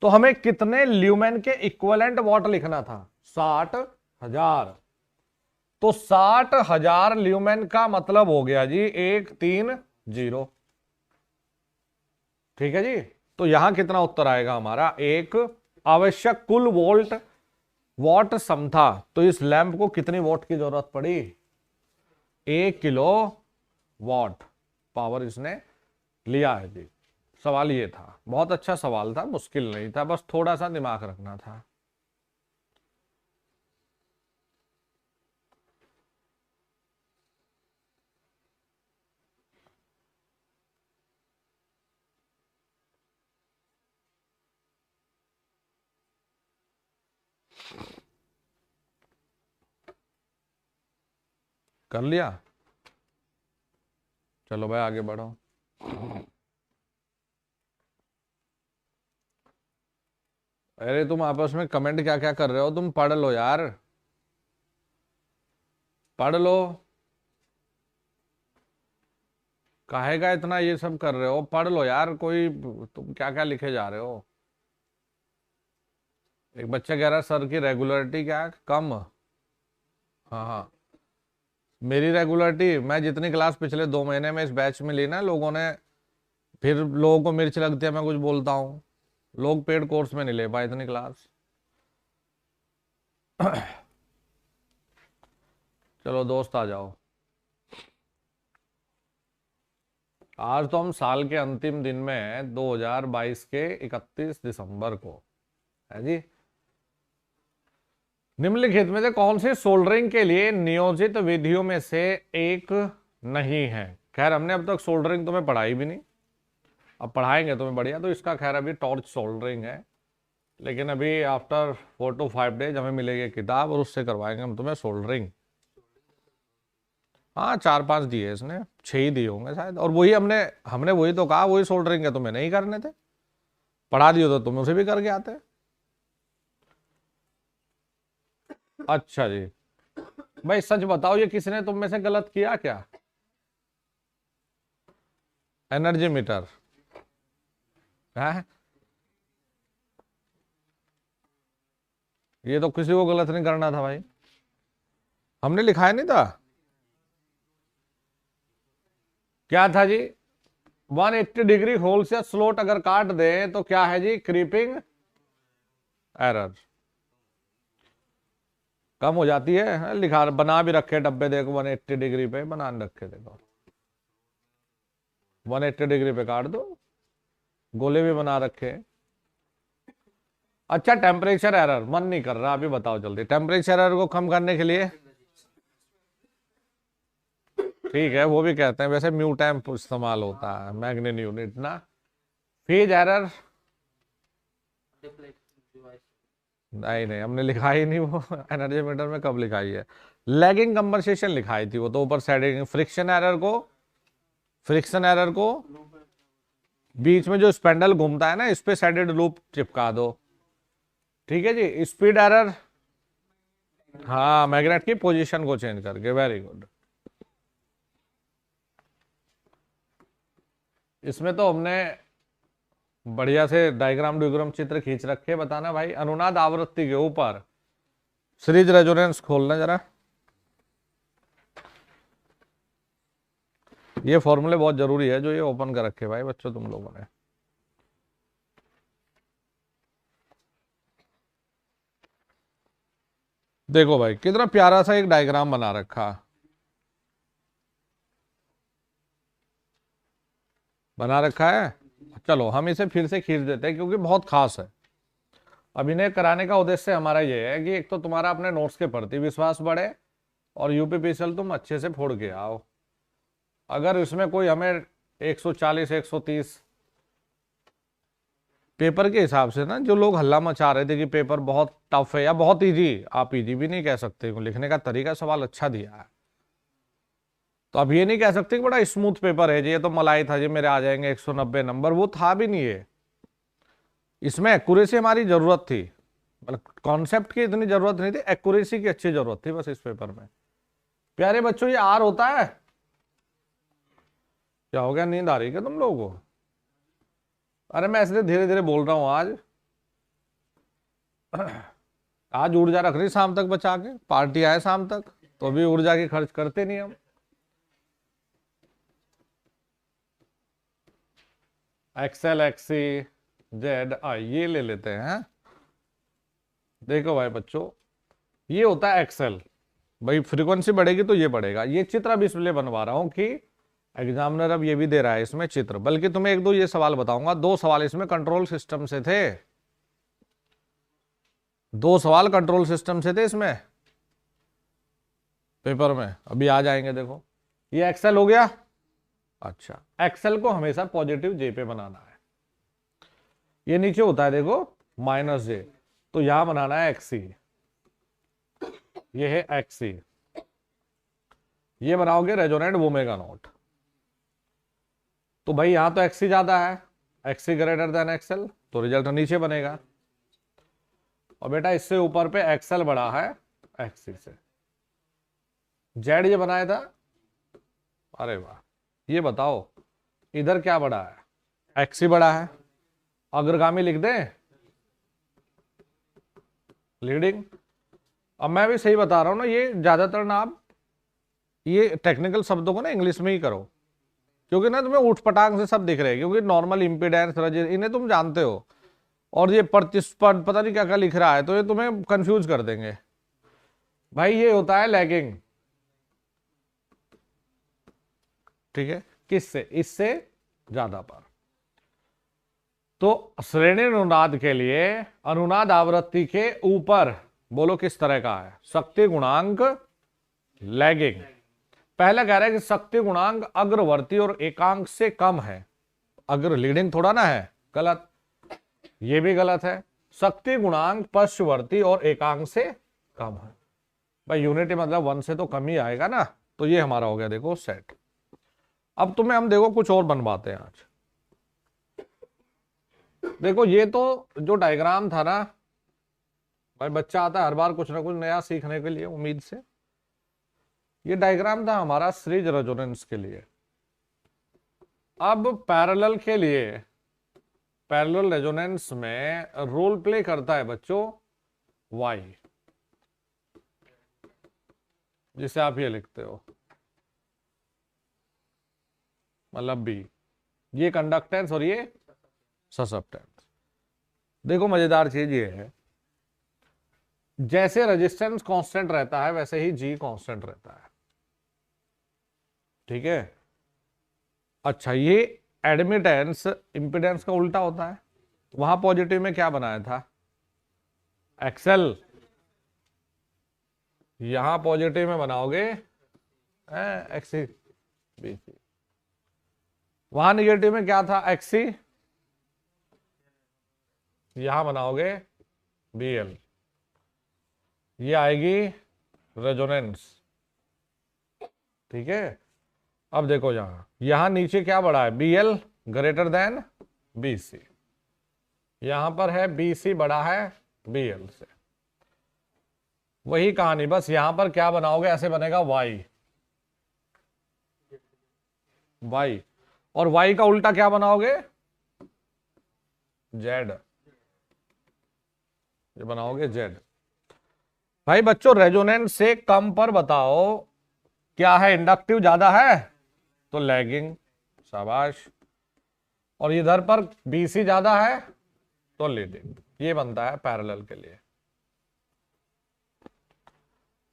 तो हमें कितने ल्यूमेन के इक्विवेलेंट वॉट लिखना था, 60,000। तो 60,000 ल्यूमेन का मतलब हो गया जी 130। ठीक है जी। तो यहां कितना उत्तर आएगा हमारा, एक आवश्यक कुल वोल्ट वॉट सम था। तो इस लैंप को कितनी वॉट की जरूरत पड़ी, 1 किलो वॉट पावर इसने लिया है जी। सवाल ये था, बहुत अच्छा सवाल था, मुश्किल नहीं था, बस थोड़ा सा दिमाग रखना था। कर लिया, चलो भाई आगे बढ़ो। अरे तुम आपस में कमेंट क्या क्या कर रहे हो, तुम पढ़ लो यार, पढ़ लो। काहे का इतना ये सब कर रहे हो, पढ़ लो यार, कोई तुम क्या क्या लिखे जा रहे हो। एक बच्चा कह रहा है सर की रेगुलरिटी क्या है? कम। हाँ हाँ, मेरी रेगुलरिटी, मैं जितनी क्लास पिछले 2 महीने में इस बैच में ली ना लोगों ने, फिर लोगों को मिर्च लगती है मैं कुछ बोलता हूँ, लोग पेड कोर्स में नहीं ले पाए इतनी क्लास। चलो दोस्त आ जाओ। आज तो हम साल के अंतिम दिन में 2022 के 31 दिसंबर को है जी। निम्नलिखित में से कौन सी सोल्डरिंग के लिए नियोजित विधियों में से एक नहीं है। खैर हमने अब तक सोल्डरिंग तुम्हें पढ़ाई भी नहीं, अब पढ़ाएंगे तुम्हें बढ़िया। तो इसका खैर अभी टॉर्च सोल्डरिंग है, लेकिन अभी आफ्टर 4 to 5 डेज हमें मिलेगी किताब और उससे करवाएंगे हम तुम्हें सोल्डरिंग। हाँ 4-5 दिए इसने, 6 ही दिए होंगे शायद, और वही हमने हमने वही तो कहा, वही सोल्डरिंग है, तुम्हें नहीं करने थे, पढ़ा दियो तो तुम उसे भी करके आते। अच्छा जी। भाई सच बताओ, ये किसने तुम में से गलत किया क्या, एनर्जी मीटर है? ये तो किसी को गलत नहीं करना था भाई, हमने लिखाया नहीं था। क्या था जी, 180 डिग्री होल से स्लोट अगर काट दे तो क्या है जी, क्रीपिंग एरर कम हो जाती है। लिखा बना भी रखे डब्बे, देखो 180 डिग्री पे बना रखे, देखो 180 डिग्री पे काट दो, गोले भी बना रखे। अच्छा टेम्परेचर एरर, मन नहीं कर रहा, अभी बताओ जल्दी टेम्परेचर एरर को कम करने के लिए। ठीक है, वो भी कहते हैं वैसे म्यू टेम्प इस्तेमाल होता है, मैग्नेट यूनिट ना। फेज एरर नहीं नहीं, हमने लिखा ही नहीं वो। एनर्जी मीटर में कब लिखाई है, लैगिंग कंपनसेशन लिखाई थी वो तो ऊपर साइड। फ्रिक्शन एरर को बीच में जो स्पेंडल घूमता है ना, इस पे साइडेड लूप चिपका दो। ठीक है जी। स्पीड एरर, हाँ मैग्नेट की पोजीशन को चेंज करके, वेरी गुड। इसमें तो हमने बढ़िया से डायग्राम डुग्राम चित्र खींच रखे। बताना भाई, अनुनाद आवृत्ति के ऊपर सीरीज रेजोनेंस खोलना जरा। ये फॉर्मूले बहुत जरूरी है जो ये ओपन कर रखे भाई बच्चों तुम लोगों ने। देखो भाई कितना प्यारा सा एक डायग्राम बना रखा। बना रखा है। चलो हम इसे फिर से खींच देते हैं क्योंकि बहुत खास है। अब इन्हें कराने का उद्देश्य हमारा ये है कि एक तो तुम्हारा अपने नोट्स के प्रति विश्वास बढ़े और यूपीपीसीएल तुम अच्छे से फोड़ के आओ। अगर इसमें कोई हमें 140 130 पेपर के हिसाब से ना, जो लोग हल्ला मचा रहे थे कि पेपर बहुत टफ है या बहुत इजी, आप इजी भी नहीं कह सकते, लिखने का तरीका सवाल अच्छा दिया है, तो आप ये नहीं कह सकते कि बड़ा स्मूथ पेपर है जी, ये तो मलाई था जी, मेरे आ जाएंगे 190 नंबर, वो था भी नहीं है। इसमें एक्यूरेसी हमारी जरूरत थी, मतलब कॉन्सेप्ट की इतनी जरूरत नहीं थी, एक्यूरेसी की अच्छी जरूरत थी बस इस पेपर में। प्यारे बच्चों, ये आर होता है? क्या हो गया, नींद आ रही है क्या तुम लोगों को? अरे मैं इसलिए धीरे धीरे बोल रहा हूं आज। आज ऊर्जा रख रही शाम तक बचा के, पार्टी आए शाम तक, तो भी ऊर्जा की खर्च करते नहीं हम। एक्सेल, एक्सी, जेड, ये ले लेते हैं। देखो भाई बच्चों, ये होता है एक्सेल। भाई फ्रीक्वेंसी बढ़ेगी तो ये बढ़ेगा। ये चित्र अब इसलिए बनवा रहा हूं कि एग्जामिनर अब ये भी दे रहा है इसमें चित्र, बल्कि तुम्हें एक दो ये सवाल बताऊंगा। 2 सवाल इसमें कंट्रोल सिस्टम से थे, 2 सवाल कंट्रोल सिस्टम से थे इसमें पेपर में, अभी आ जाएंगे। देखो ये एक्सेल हो गया। अच्छा, एक्सेल को हमेशा पॉजिटिव जे पे बनाना है। ये नीचे होता है देखो -j, तो यहां बनाना है एक्सी, ये है एक्सी। ये बनाओगे रेजोनेंट ओमेगा नॉट, तो भाई यहां तो एक्सी ज्यादा है, एक्सी ग्रेटर देन एक्सेल, तो रिजल्ट नीचे बनेगा। और बेटा इससे ऊपर पे एक्सेल बड़ा है एक्सी से। जेड ये बनाया था, अरे वाह। ये बताओ इधर क्या बड़ा है? एक्सी बड़ा है। अग्रगामी लिख दें, लीडिंग। अब मैं भी सही बता रहा हूं ना, ये ज्यादातर ना आप ये टेक्निकल शब्दों को ना इंग्लिश में ही करो, क्योंकि ना तुम्हें उठ पटांग से सब दिख रहे हैं, क्योंकि नॉर्मल इंपीडेंस इन्हें तुम जानते हो, और ये प्रतिस्पर्ध पता नहीं क्या क्या लिख रहा है, तो ये तुम्हें कंफ्यूज कर देंगे। भाई ये होता है लैगिंग, ठीक है, किससे? इससे ज्यादा पर। तो श्रेणी अनुनाद के लिए अनुनाद आवृत्ति के ऊपर बोलो किस तरह का है? शक्ति गुणांक लैगिंग। पहला कह रहा है कि शक्ति गुणांक अग्रवर्ती और एकांक से कम है। अग्र लीडिंग थोड़ा ना है, गलत, ये भी गलत है। शक्ति गुणांक पश्चवर्ती और एकांक से कम है। भाई यूनिटी मतलब 1 से तो कम ही आएगा ना, तो ये हमारा हो गया देखो सेट। अब तुम्हें हम देखो कुछ और बनवाते हैं आज। देखो ये तो जो डायग्राम था ना, भाई बच्चा आता है हर बार कुछ ना कुछ नया सीखने के लिए उम्मीद से। ये डायग्राम था हमारा सीरीज रेजोनेंस के लिए। अब पैरेलल के लिए, पैरेलल रेजोनेंस में रोल प्ले करता है बच्चों Y, जिसे आप ये लिखते हो मतलब B। ये कंडक्टेंस और ये ससेप्टेंस। देखो मजेदार चीज ये है, जैसे रेजिस्टेंस कांस्टेंट रहता है वैसे ही G कांस्टेंट रहता है, ठीक है। अच्छा, ये एडमिटेंस इंपिडेंस का उल्टा होता है। वहां पॉजिटिव में क्या बनाया था? एक्सेल। यहां पॉजिटिव में बनाओगे एक्सी बीसी। वहां निगेटिव में क्या था? एक्सी। यहां बनाओगे बीएल। ये आएगी रेजोनेंस, ठीक है। अब देखो यहां नीचे क्या बड़ा है? BL greater than BC. यहां पर है बीसी बड़ा है बीएल से। वही कहानी, बस यहां पर क्या बनाओगे? ऐसे बनेगा वाई, वाई, और वाई का उल्टा क्या बनाओगे? जेड। ये बनाओगे जेड। भाई बच्चों रेजोनेंस से कम पर बताओ क्या है? इंडक्टिव ज्यादा है तो लैगिंग, शाबाश। और इधर पर बीसी ज्यादा है तो लीडिंग। ये बनता है पैरेलल के लिए।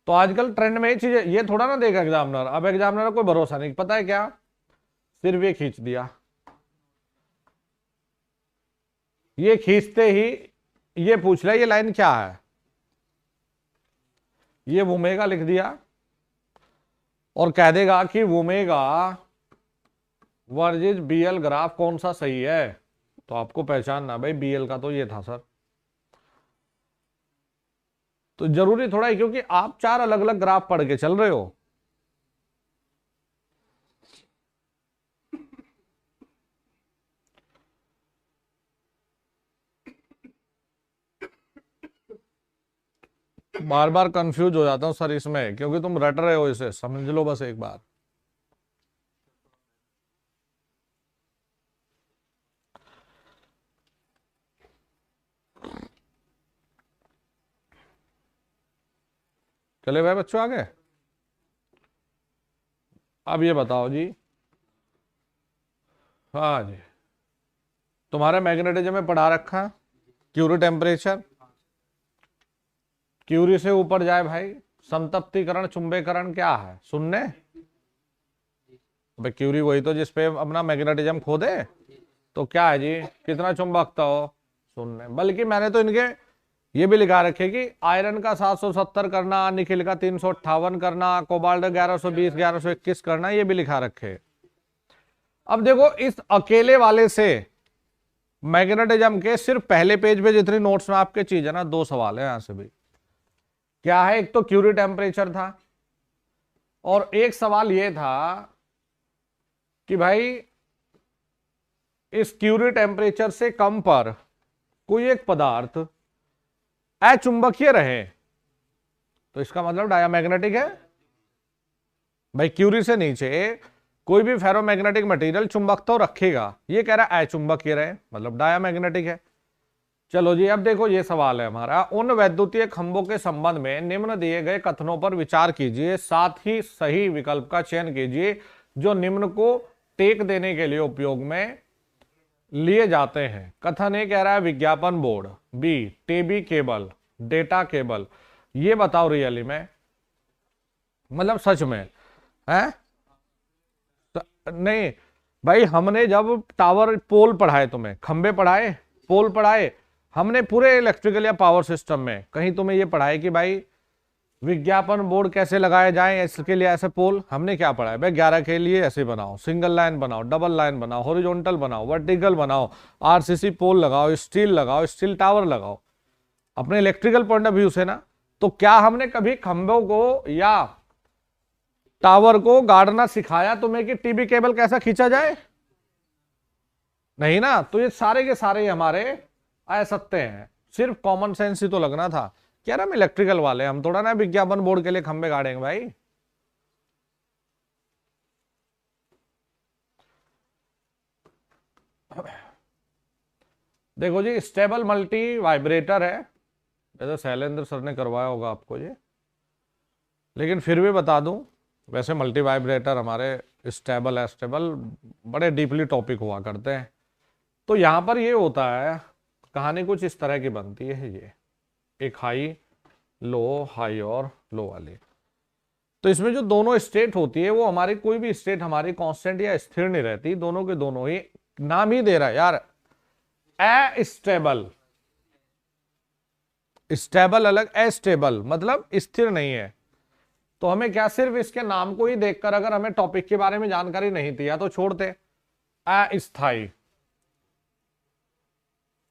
तो आजकल ट्रेंड में ये चीजें, ये थोड़ा ना देगा एग्जामिनर। अब एग्जामिनर को कोई भरोसा नहीं, पता है क्या, सिर्फ ये खींच दिया, ये खींचते ही ये पूछ रहा है ये लाइन क्या है, ये ओमेगा लिख दिया और कह देगा कि ओमेगा वर्सेस बीएल ग्राफ कौन सा सही है। तो आपको पहचानना भाई बीएल का तो ये था सर। तो जरूरी थोड़ा है क्योंकि आप 4 अलग अलग ग्राफ पढ़ के चल रहे हो। बार बार कंफ्यूज हो जाता हूं सर इसमें, क्योंकि तुम रट रहे हो, इसे समझ लो बस एक बार। चले भाई बच्चों आगे। अब ये बताओ जी, हाँ जी, तुम्हारे मैग्नेटिज्म में पढ़ा रखा क्यूरी टेम्परेचर, क्यूरी से ऊपर जाए भाई संतप्तीकरण चुंबकीकरण क्या है, शून्य। भाई क्यूरी वही तो जिसपे अपना मैग्नेटिज्म खो दे, तो क्या है जी, कितना चुंबकता हो, शून्य। बल्कि मैंने तो इनके ये भी लिखा रखे कि आयरन का 770 करना, निकिल का 358 करना, कोबाल्ट 1120 1121 करना, ये भी लिखा रखे। अब देखो इस अकेले वाले से मैग्नेटिज्म के सिर्फ पहले पेज पे जितनी नोट्स में आपके चीज है ना, 2 सवाल है यहां से भी। क्या है, एक तो क्यूरी टेम्परेचर था और एक सवाल यह था कि भाई इस क्यूरी टेम्परेचर से कम पर कोई एक पदार्थ अचुंबकीय रहे तो इसका मतलब डायामैग्नेटिक है। भाई क्यूरी से नीचे कोई भी फेरोमैग्नेटिक मटेरियल चुंबक तो रखेगा, ये कह रहा है अचुंबकीय रहे मतलब डायामैग्नेटिक है। चलो जी, अब देखो ये सवाल है हमारा, उन वैद्युतीय खंभों के संबंध में निम्न दिए गए कथनों पर विचार कीजिए, साथ ही सही विकल्प का चयन कीजिए जो निम्न को टेक देने के लिए उपयोग में लिए जाते हैं। कथन ए कह रहा है विज्ञापन board, B TV cable, data cable. ये बताओ रियली में, मतलब सच में है? नहीं भाई, हमने जब टावर पोल पढ़ाए, तुम्हें खंबे पढ़ाए, पोल पढ़ाए, हमने पूरे इलेक्ट्रिकल या पावर सिस्टम में कहीं तुम्हें ये पढ़ाए कि भाई विज्ञापन बोर्ड कैसे लगाए जाएं, इसके लिए ऐसे पोल हमने क्या पढ़ा है भाई? 11 के लिए ऐसे बनाओ, सिंगल लाइन बनाओ, डबल लाइन बनाओ, हॉरिजॉन्टल बनाओ, वर्टिकल बनाओ, आरसीसी पोल लगाओ, स्टील टावर लगाओ, अपने इलेक्ट्रिकल पॉइंट ऑफ व्यू से ना। तो क्या हमने कभी खंभों को या टावर को गाड़ना सिखाया तुम्हें कि टीवी केबल कैसा खींचा जाए? नहीं ना। तो ये सारे के सारे हमारे असत्य हैं, सिर्फ कॉमन सेंस ही तो लगना था। क्या हम इलेक्ट्रिकल वाले, हम थोड़ा ना विज्ञापन बोर्ड के लिए खंबे गाड़ेंगे भाई। देखो जी, स्टेबल मल्टी वाइब्रेटर है, जैसे शैलेंद्र सर ने करवाया होगा आपको ये, लेकिन फिर भी बता दूं, वैसे मल्टी वाइब्रेटर हमारे स्टेबल एस्टेबल बड़े डीपली टॉपिक हुआ करते हैं। तो यहां पर ये होता है, कहानी कुछ इस तरह की बनती है, ये एक हाई लो, हाई और लो वाली। तो इसमें जो दोनों स्टेट होती है वो हमारी, कोई भी स्टेट हमारी कांस्टेंट या स्थिर नहीं रहती, दोनों के दोनों ही, नाम ही दे रहा है यार अस्टेबल। स्टेबल अलग, अस्टेबल मतलब स्थिर नहीं है। तो हमें क्या, सिर्फ इसके नाम को ही देखकर अगर हमें टॉपिक के बारे में जानकारी नहीं थी, या तो छोड़ते अस्थाई,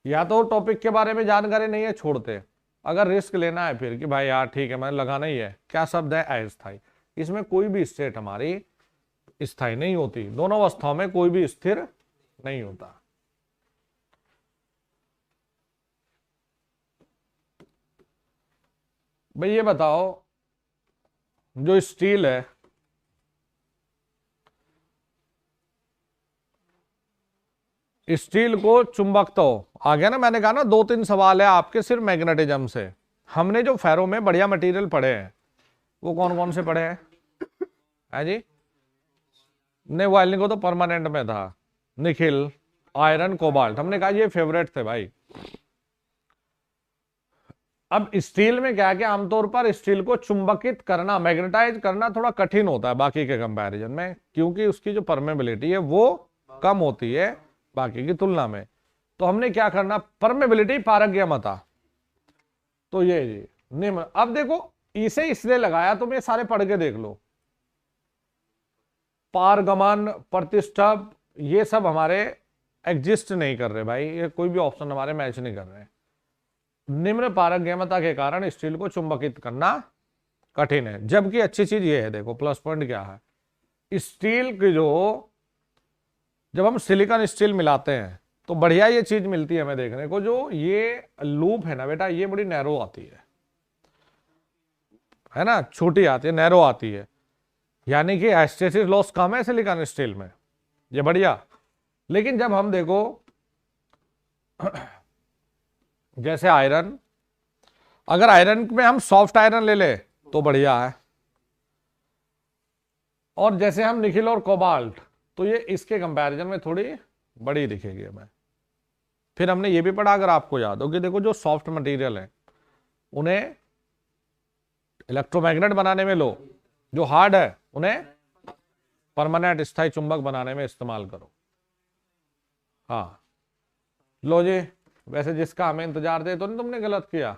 या तो टॉपिक के बारे में जानकारी नहीं है छोड़ते। अगर रिस्क लेना है फिर कि भाई यार ठीक है मैंने लगाना ही है, क्या शब्द है, अस्थाई। इसमें कोई भी स्टेट हमारी स्थायी नहीं होती, दोनों अवस्थाओं में कोई भी स्थिर नहीं होता। भाई ये बताओ, जो स्टील है, स्टील को चुंबक तो आ गया ना, मैंने कहा ना 2-3 सवाल है आपके सिर्फ मैग्नेटिज्म से। हमने जो फेरो में बढ़िया मटेरियल पढ़े हैं वो कौन कौन से पढ़े हैं? है जी, नहीं वायलिन को तो परमानेंट में था, निकिल, आयरन, कोबाल्ट, हमने कहा ये फेवरेट थे भाई। अब स्टील में क्या है कि आमतौर पर स्टील को चुंबकित करना, मैग्नेटाइज करना थोड़ा कठिन होता है बाकी के कंपैरिजन में, क्योंकि उसकी जो परमेबिलिटी है वो कम होती है बाकी की तुलना में। तो हमने क्या करना, परमेबिलिटी पारगम्यता, तो ये जी निम्न। अब देखो इसे इसलिए लगाया, तुम ये सारे पढ़ के देख लो, पारगमन, प्रतिष्ठा, ये सब हमारे एग्जिस्ट नहीं कर रहे भाई, ये कोई भी ऑप्शन हमारे मैच नहीं कर रहे। निम्न पारगम्यता के कारण स्टील को चुंबकित करना कठिन है। जबकि अच्छी चीज ये है, देखो प्लस पॉइंट क्या है, स्टील की जो, जब हम सिलिकॉन स्टील मिलाते हैं तो बढ़िया ये चीज मिलती है हमें देखने को, जो ये लूप है ना बेटा, ये बड़ी नैरो आती है ना, छोटी आती है, नैरो आती है, यानी कि हिस्टैरिसीस लॉस कम है सिलिकॉन स्टील में, ये बढ़िया। लेकिन जब हम देखो जैसे आयरन, अगर आयरन में हम सॉफ्ट आयरन ले ले तो बढ़िया है, और जैसे हम निकिल और कोबाल्ट, तो ये इसके कंपैरिजन में थोड़ी बड़ी दिखेगी हमें। फिर हमने ये भी पढ़ा, अगर आपको याद हो, कि देखो जो सॉफ्ट मटेरियल है उन्हें इलेक्ट्रोमैग्नेट बनाने में लो, जो हार्ड है उन्हें परमानेंट स्थायी चुंबक बनाने में इस्तेमाल करो। हाँ लो जी, वैसे जिसका हमें इंतजार थे तो नहीं तुमने गलत किया।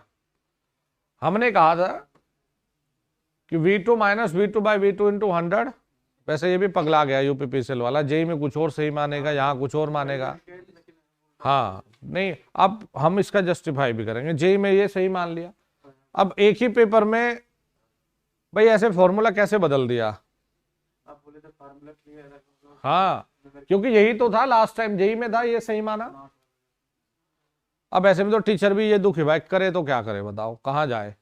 हमने कहा था कि V2 minus V2 by V2 into 100, वैसे ये भी पगला गया यूपीपीसीएल वाला, जेई में कुछ और सही मानेगा, यहां कुछ और मानेगा। हाँ नहीं, अब हम इसका जस्टिफाई भी करेंगे, जेई में ये सही मान लिया। अब एक ही पेपर में भाई ऐसे फॉर्मूला कैसे बदल दिया, हाँ क्योंकि यही तो था लास्ट टाइम, जेई में था, ये सही माना। अब ऐसे में तो टीचर भी ये दुख है भाई, करे तो क्या करे बताओ, कहाँ जाए,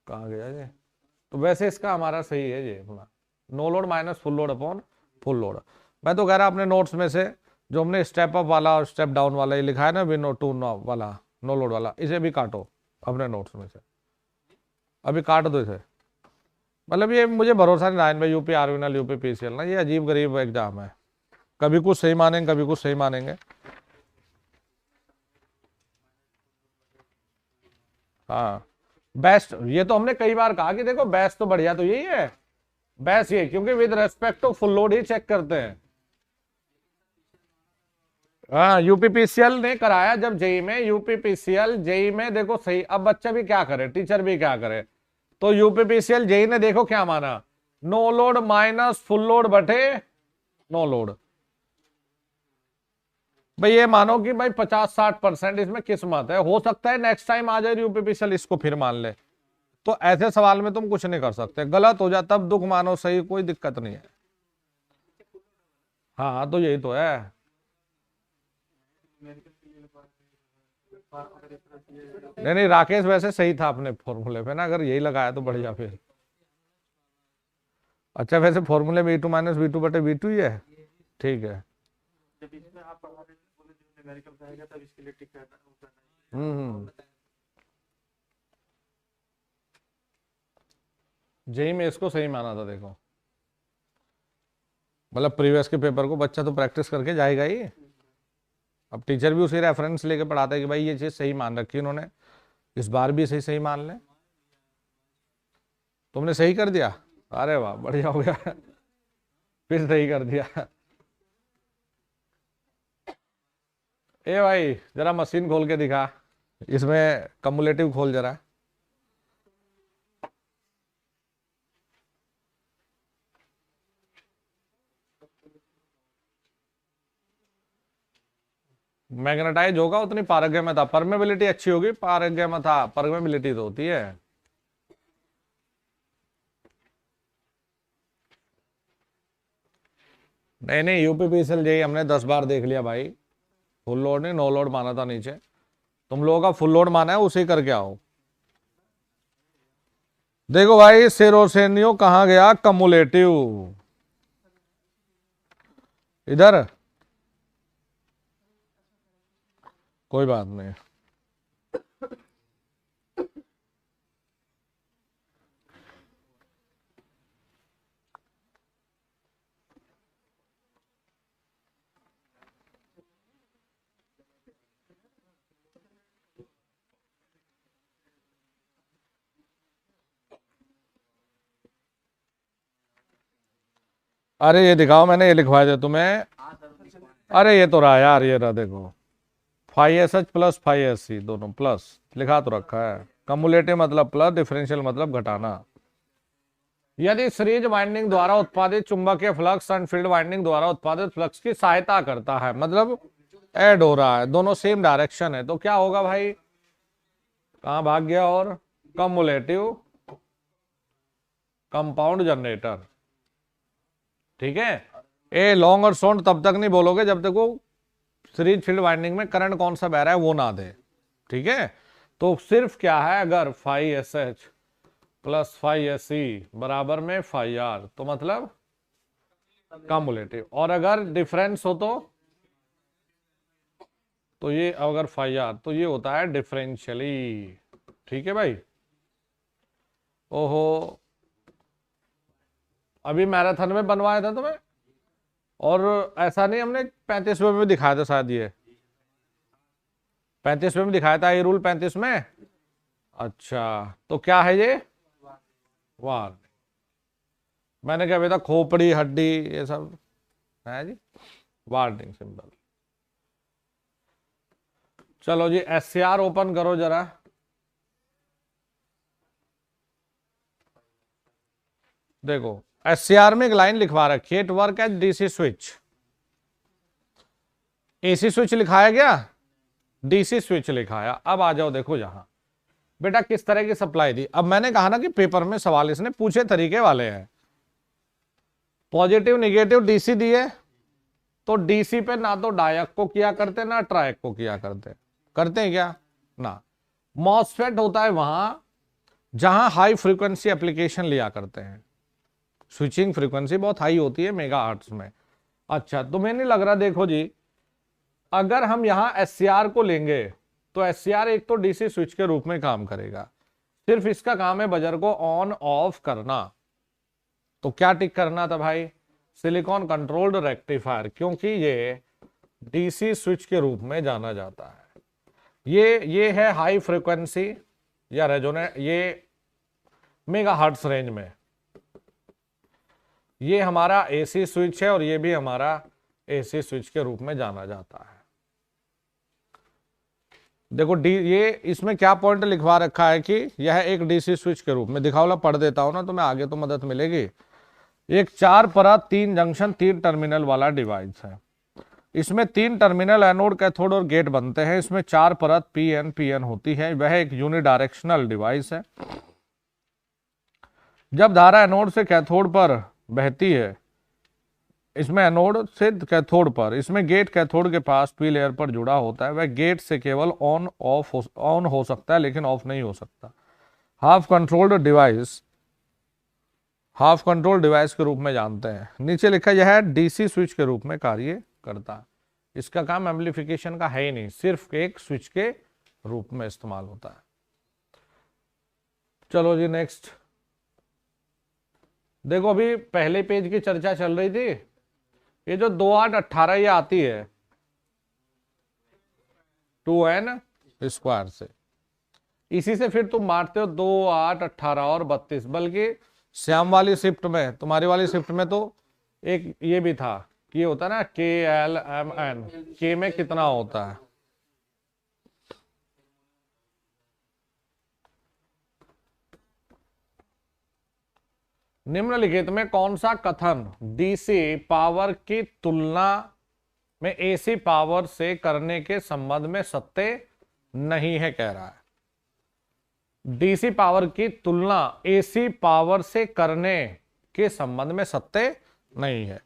कहाँ गया ये। तो वैसे इसका हमारा सही है ये अपना, no load minus full load upon full load. मैं तो कह रहा अपने नोट्स में से जो हमने स्टेप अप वाला और स्टेप डाउन वाला ये लिखा है ना, विनो टू वाला, नो लोड वाला, इसे भी काटो अपने नोट्स में से, अभी काट दो इसे। मतलब ये मुझे भरोसा नहीं रहा भाई, यूपी आर्विनल यूपी पीसीएल ना, ये अजीब गरीब एग्जाम है, कभी कुछ सही मानेंगे कभी कुछ सही मानेंगे। हाँ बेस्ट, ये तो हमने कई बार कहा कि देखो बेस्ट तो बढ़िया तो यही है, बेस्ट ये, क्योंकि with respect to full load ही चेक करते हैं। हाँ यूपीपीसीएल ने कराया जब जेई में, यूपीपीसीएल जेई में देखो सही, अब बच्चा भी क्या करे, टीचर भी क्या करे, तो यूपीपीसीएल जेई ने देखो क्या माना, no load minus full load बटे नो लोड। भाई ये मानो कि भाई 50-60% इसमें किस्मत है, हो सकता है नेक्स्ट टाइम आ जाए यूपीपीसीएल इसको फिर मान ले, तो ऐसे सवाल में तुम कुछ नहीं कर सकते, गलत हो जाए तब दुख मानो, सही कोई दिक्कत नहीं है। हाँ तो यही तो है। नहीं नहीं राकेश वैसे सही था अपने फॉर्मूले पे ना, अगर यही लगाया तो बढ़िया फिर। अच्छा वैसे फॉर्मूले में V2 माइनस V2 बटे V2 ही है, ठीक है। जब इसमें आप पढ़ा रहे थे, बोले जो न्यूमेरिकल रहेगा तब इसके लिए टिक करना है। हम्म, जेई में इसको सही माना था देखो, मतलब प्रीवियस के पेपर को बच्चा तो प्रैक्टिस करके जाएगा ही, अब टीचर भी उसी रेफरेंस लेके पढ़ाता है कि भाई ये चीज सही मान रखी उन्होंने, इस बार भी सही सही मान ले। तुमने सही कर दिया, अरे वाह बढ़िया हो गया फिर सही कर दिया। ए भाई जरा मशीन खोल के दिखा, इसमें कमुलेटिव खोल जरा। मैग्नेटाइज होगा उतनी पारगम्यता, परमेबिलिटी अच्छी होगी, पारगम्यता परमेबिलिटी तो होती है। नहीं नहीं यूपीपीसीएल जेई हमने 10 बार देख लिया भाई, फुल लोड नहीं नो लोड माना था नीचे, तुम लोगों का फुल लोड माना है उसे करके आओ। देखो भाई सेरोसेनियो कहाँ गया, कमुलेटिव इधर, कोई बात नहीं। अरे ये दिखाओ, मैंने ये लिखवाए थे तुम्हें। अरे ये तो रहा यार, ये रहा देखो, 5SH प्लस 5SC दोनों प्लस लिखा तो रखा है। कम्युलेटिव मतलब प्लस, डिफरेंशियल मतलब घटाना। यदि सीरीज वाइंडिंग द्वारा उत्पादित चुंबकीय फ्लक्स एंड फील्ड वाइंडिंग द्वारा उत्पादित फ्लक्स की सहायता करता है, मतलब ऐड हो रहा है, दोनों सेम डायरेक्शन है, तो क्या होगा भाई, कहां भाग गया, और कम्युलेटिव कंपाउंड जनरेटर। ठीक है, ए लॉन्ग और शॉर्ट तब तक नहीं बोलोगे जब तक वो सीरीज फील्ड वाइंडिंग में करंट कौन सा बह रहा है वो ना दे। ठीक है, तो सिर्फ क्या है, अगर 5SH प्लस 5SC बराबर में 5R तो मतलब कम्युलेटिव, और अगर डिफरेंस हो तो ये अगर 5R तो ये होता है डिफरेंशियली। ठीक है भाई। ओहो, अभी मैराथन में बनवाया था तुम्हें, और ऐसा नहीं हमने 35वें में दिखाया था शायद, ये 35वें में दिखाया था ये रूल, 35 में। अच्छा, तो क्या है ये, वार। मैंने क्या था, खोपड़ी हड्डी ये सब है जी, वार्निंग सिंबल। चलो जी, SCR ओपन करो जरा। देखो SCR में एक लाइन लिखवा रखी है, it work as DC switch. AC switch लिखाया गया, DC स्विच लिखाया। अब आ जाओ, देखो यहां बेटा किस तरह की सप्लाई दी। अब मैंने कहा ना कि पेपर में सवाल इसने पूछे तरीके वाले हैं। पॉजिटिव निगेटिव DC दिए, तो DC पे ना तो डायक को किया करते ना ट्रायक को किया करते हैं क्या ना। मॉसफेट होता है वहां जहां हाई फ्रीक्वेंसी एप्लीकेशन लिया करते हैं, स्विचिंग फ्रीक्वेंसी बहुत हाई होती है मेगाहर्ट्ज में। अच्छा, तुम्हें नहीं लग रहा, देखो जी, अगर हम यहां SCR को लेंगे तो SCR एक तो DC स्विच के रूप में काम करेगा, सिर्फ इसका काम है बजर को ऑन ऑफ करना। तो क्या टिक करना था भाई, सिलिकॉन कंट्रोल्ड रेक्टिफायर, क्योंकि ये DC स्विच के रूप में जाना जाता है। ये है हाई फ्रीक्वेंसी या रेजोनेट, ये मेगाहर्ट्ज रेंज में। ये हमारा AC स्विच है और ये भी हमारा AC स्विच के रूप में जाना जाता है। देखो ये इसमें क्या पॉइंट लिखवा रखा है कि यह एक DC स्विच के रूप में, दिखाओ पढ़ देता हूं ना तो मैं आगे तो मदद मिलेगी। एक 4 परत 3 जंक्शन 3 टर्मिनल वाला डिवाइस है। इसमें 3 टर्मिनल एनोड कैथोड और गेट बनते हैं। इसमें 4 परत PN होती है। वह एक यूनिडायरेक्शनल डिवाइस है। जब धारा एनोड से कैथोड पर बहती है, इसमें एनोड से कैथोड पर, इसमें गेट कैथोड के पास पी लेयर पर जुड़ा होता है। वह गेट से केवल ऑन हो सकता है, लेकिन ऑफ नहीं हो सकता। हाफ कंट्रोल डिवाइस के रूप में जानते हैं। नीचे लिखा यह है DC स्विच के रूप में कार्य करता है। इसका काम एम्प्लीफिकेशन का है ही नहीं, सिर्फ एक स्विच के रूप में इस्तेमाल होता है। चलो जी नेक्स्ट, देखो अभी पहले पेज की चर्चा चल रही थी, ये जो 2 8 18 ये आती है 2n स्क्वायर से, इसी से फिर तुम मारते हो 2 8 18 और 32। बल्कि श्याम वाली शिफ्ट में, तुम्हारी वाली शिफ्ट में तो एक ये भी था, ये होता है ना KLMN, K में कितना होता है। निम्नलिखित में कौन सा कथन DC पावर की तुलना में AC पावर से करने के संबंध में सत्य नहीं है, कह रहा है। DC पावर की तुलना AC पावर से करने के संबंध में सत्य नहीं है।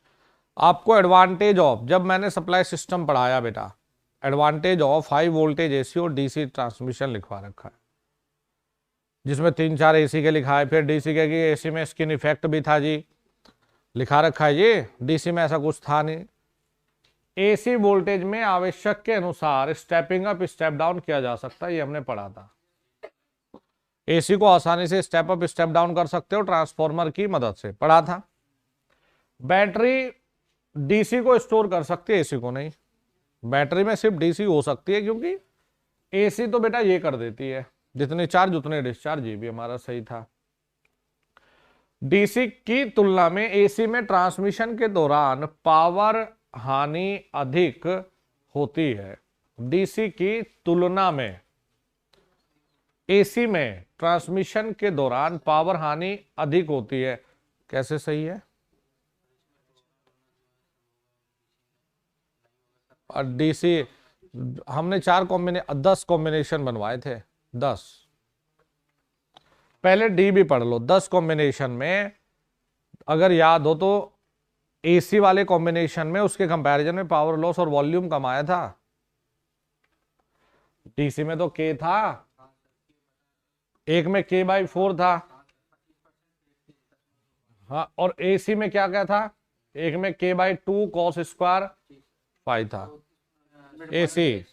आपको एडवांटेज ऑफ, जब मैंने सप्लाई सिस्टम पढ़ाया बेटा, advantage of high voltage AC और DC ट्रांसमिशन लिखवा रखा है, जिसमें 3 4 AC के लिखा है। फिर DC के कि AC में स्किन इफेक्ट भी था जी, लिखा रखा है। ये DC में ऐसा कुछ था नहीं। AC वोल्टेज में आवश्यक के अनुसार स्टेपिंग अप स्टेप डाउन किया जा सकता है, ये हमने पढ़ा था। AC को आसानी से स्टेप अप स्टेप डाउन कर सकते हो ट्रांसफॉर्मर की मदद से, पढ़ा था। बैटरी DC को स्टोर कर सकती है, AC को नहीं। बैटरी में सिर्फ DC हो सकती है, क्योंकि AC तो बेटा ये कर देती है, जितने चार्ज उतने डिस्चार्ज। ये भी हमारा सही था। डीसी की तुलना में एसी में ट्रांसमिशन के दौरान पावर हानि अधिक होती है। डीसी की तुलना में एसी में ट्रांसमिशन के दौरान पावर हानि अधिक होती है। कैसे सही है? और डीसी हमने 10 कॉम्बिनेशन बनवाए थे, 10। पहले डी भी पढ़ लो। 10 कॉम्बिनेशन में अगर याद हो तो एसी वाले कॉम्बिनेशन में उसके कंपैरिजन में पावर लॉस और वॉल्यूम कम आया था। डीसी में तो के था, एक में K/4 था। हाँ, और एसी में क्या क्या था? एक में K/2 cos स्क्वायर फाई था। एसी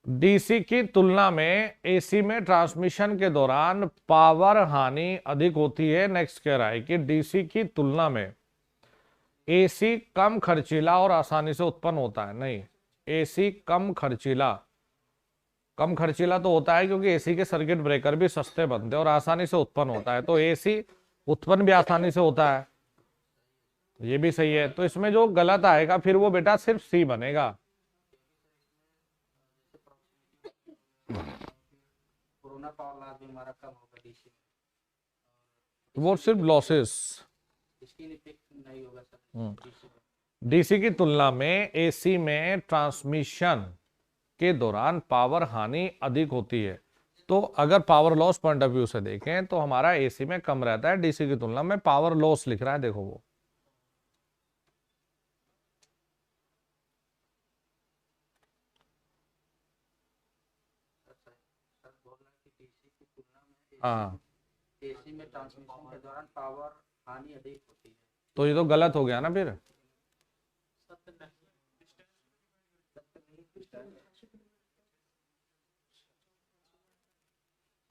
डीसी की तुलना में एसी में ट्रांसमिशन के दौरान पावर हानि अधिक होती है। नेक्स्ट कह रहा है कि डीसी की तुलना में एसी कम खर्चीला और आसानी से उत्पन्न होता है। नहीं, एसी कम खर्चीला तो होता है क्योंकि एसी के सर्किट ब्रेकर भी सस्ते बनते हैं और आसानी से उत्पन्न होता है, तो एसी उत्पन्न भी आसानी से होता है। ये भी सही है। तो इसमें जो गलत आएगा फिर वो बेटा सिर्फ सी बनेगा। कोरोना पावर लॉस भी हमारा कम होगा डीसी वो सिर्फ लॉसेस, इसकी इफेक्ट नहीं होगा सर डीसी में। डीसी की तुलना में एसी में ट्रांसमिशन के दौरान पावर हानि अधिक होती है। तो अगर power loss point of view से देखें तो हमारा एसी में कम रहता है, डीसी की तुलना में। पावर लॉस लिख रहा है, देखो वो सर बोल रहा है कि डीसी की तुलना में हाँ, एसी में ट्रांसमिशन के दौरान पावर हानि अधिक होती है। तो ये तो गलत हो गया ना फिर।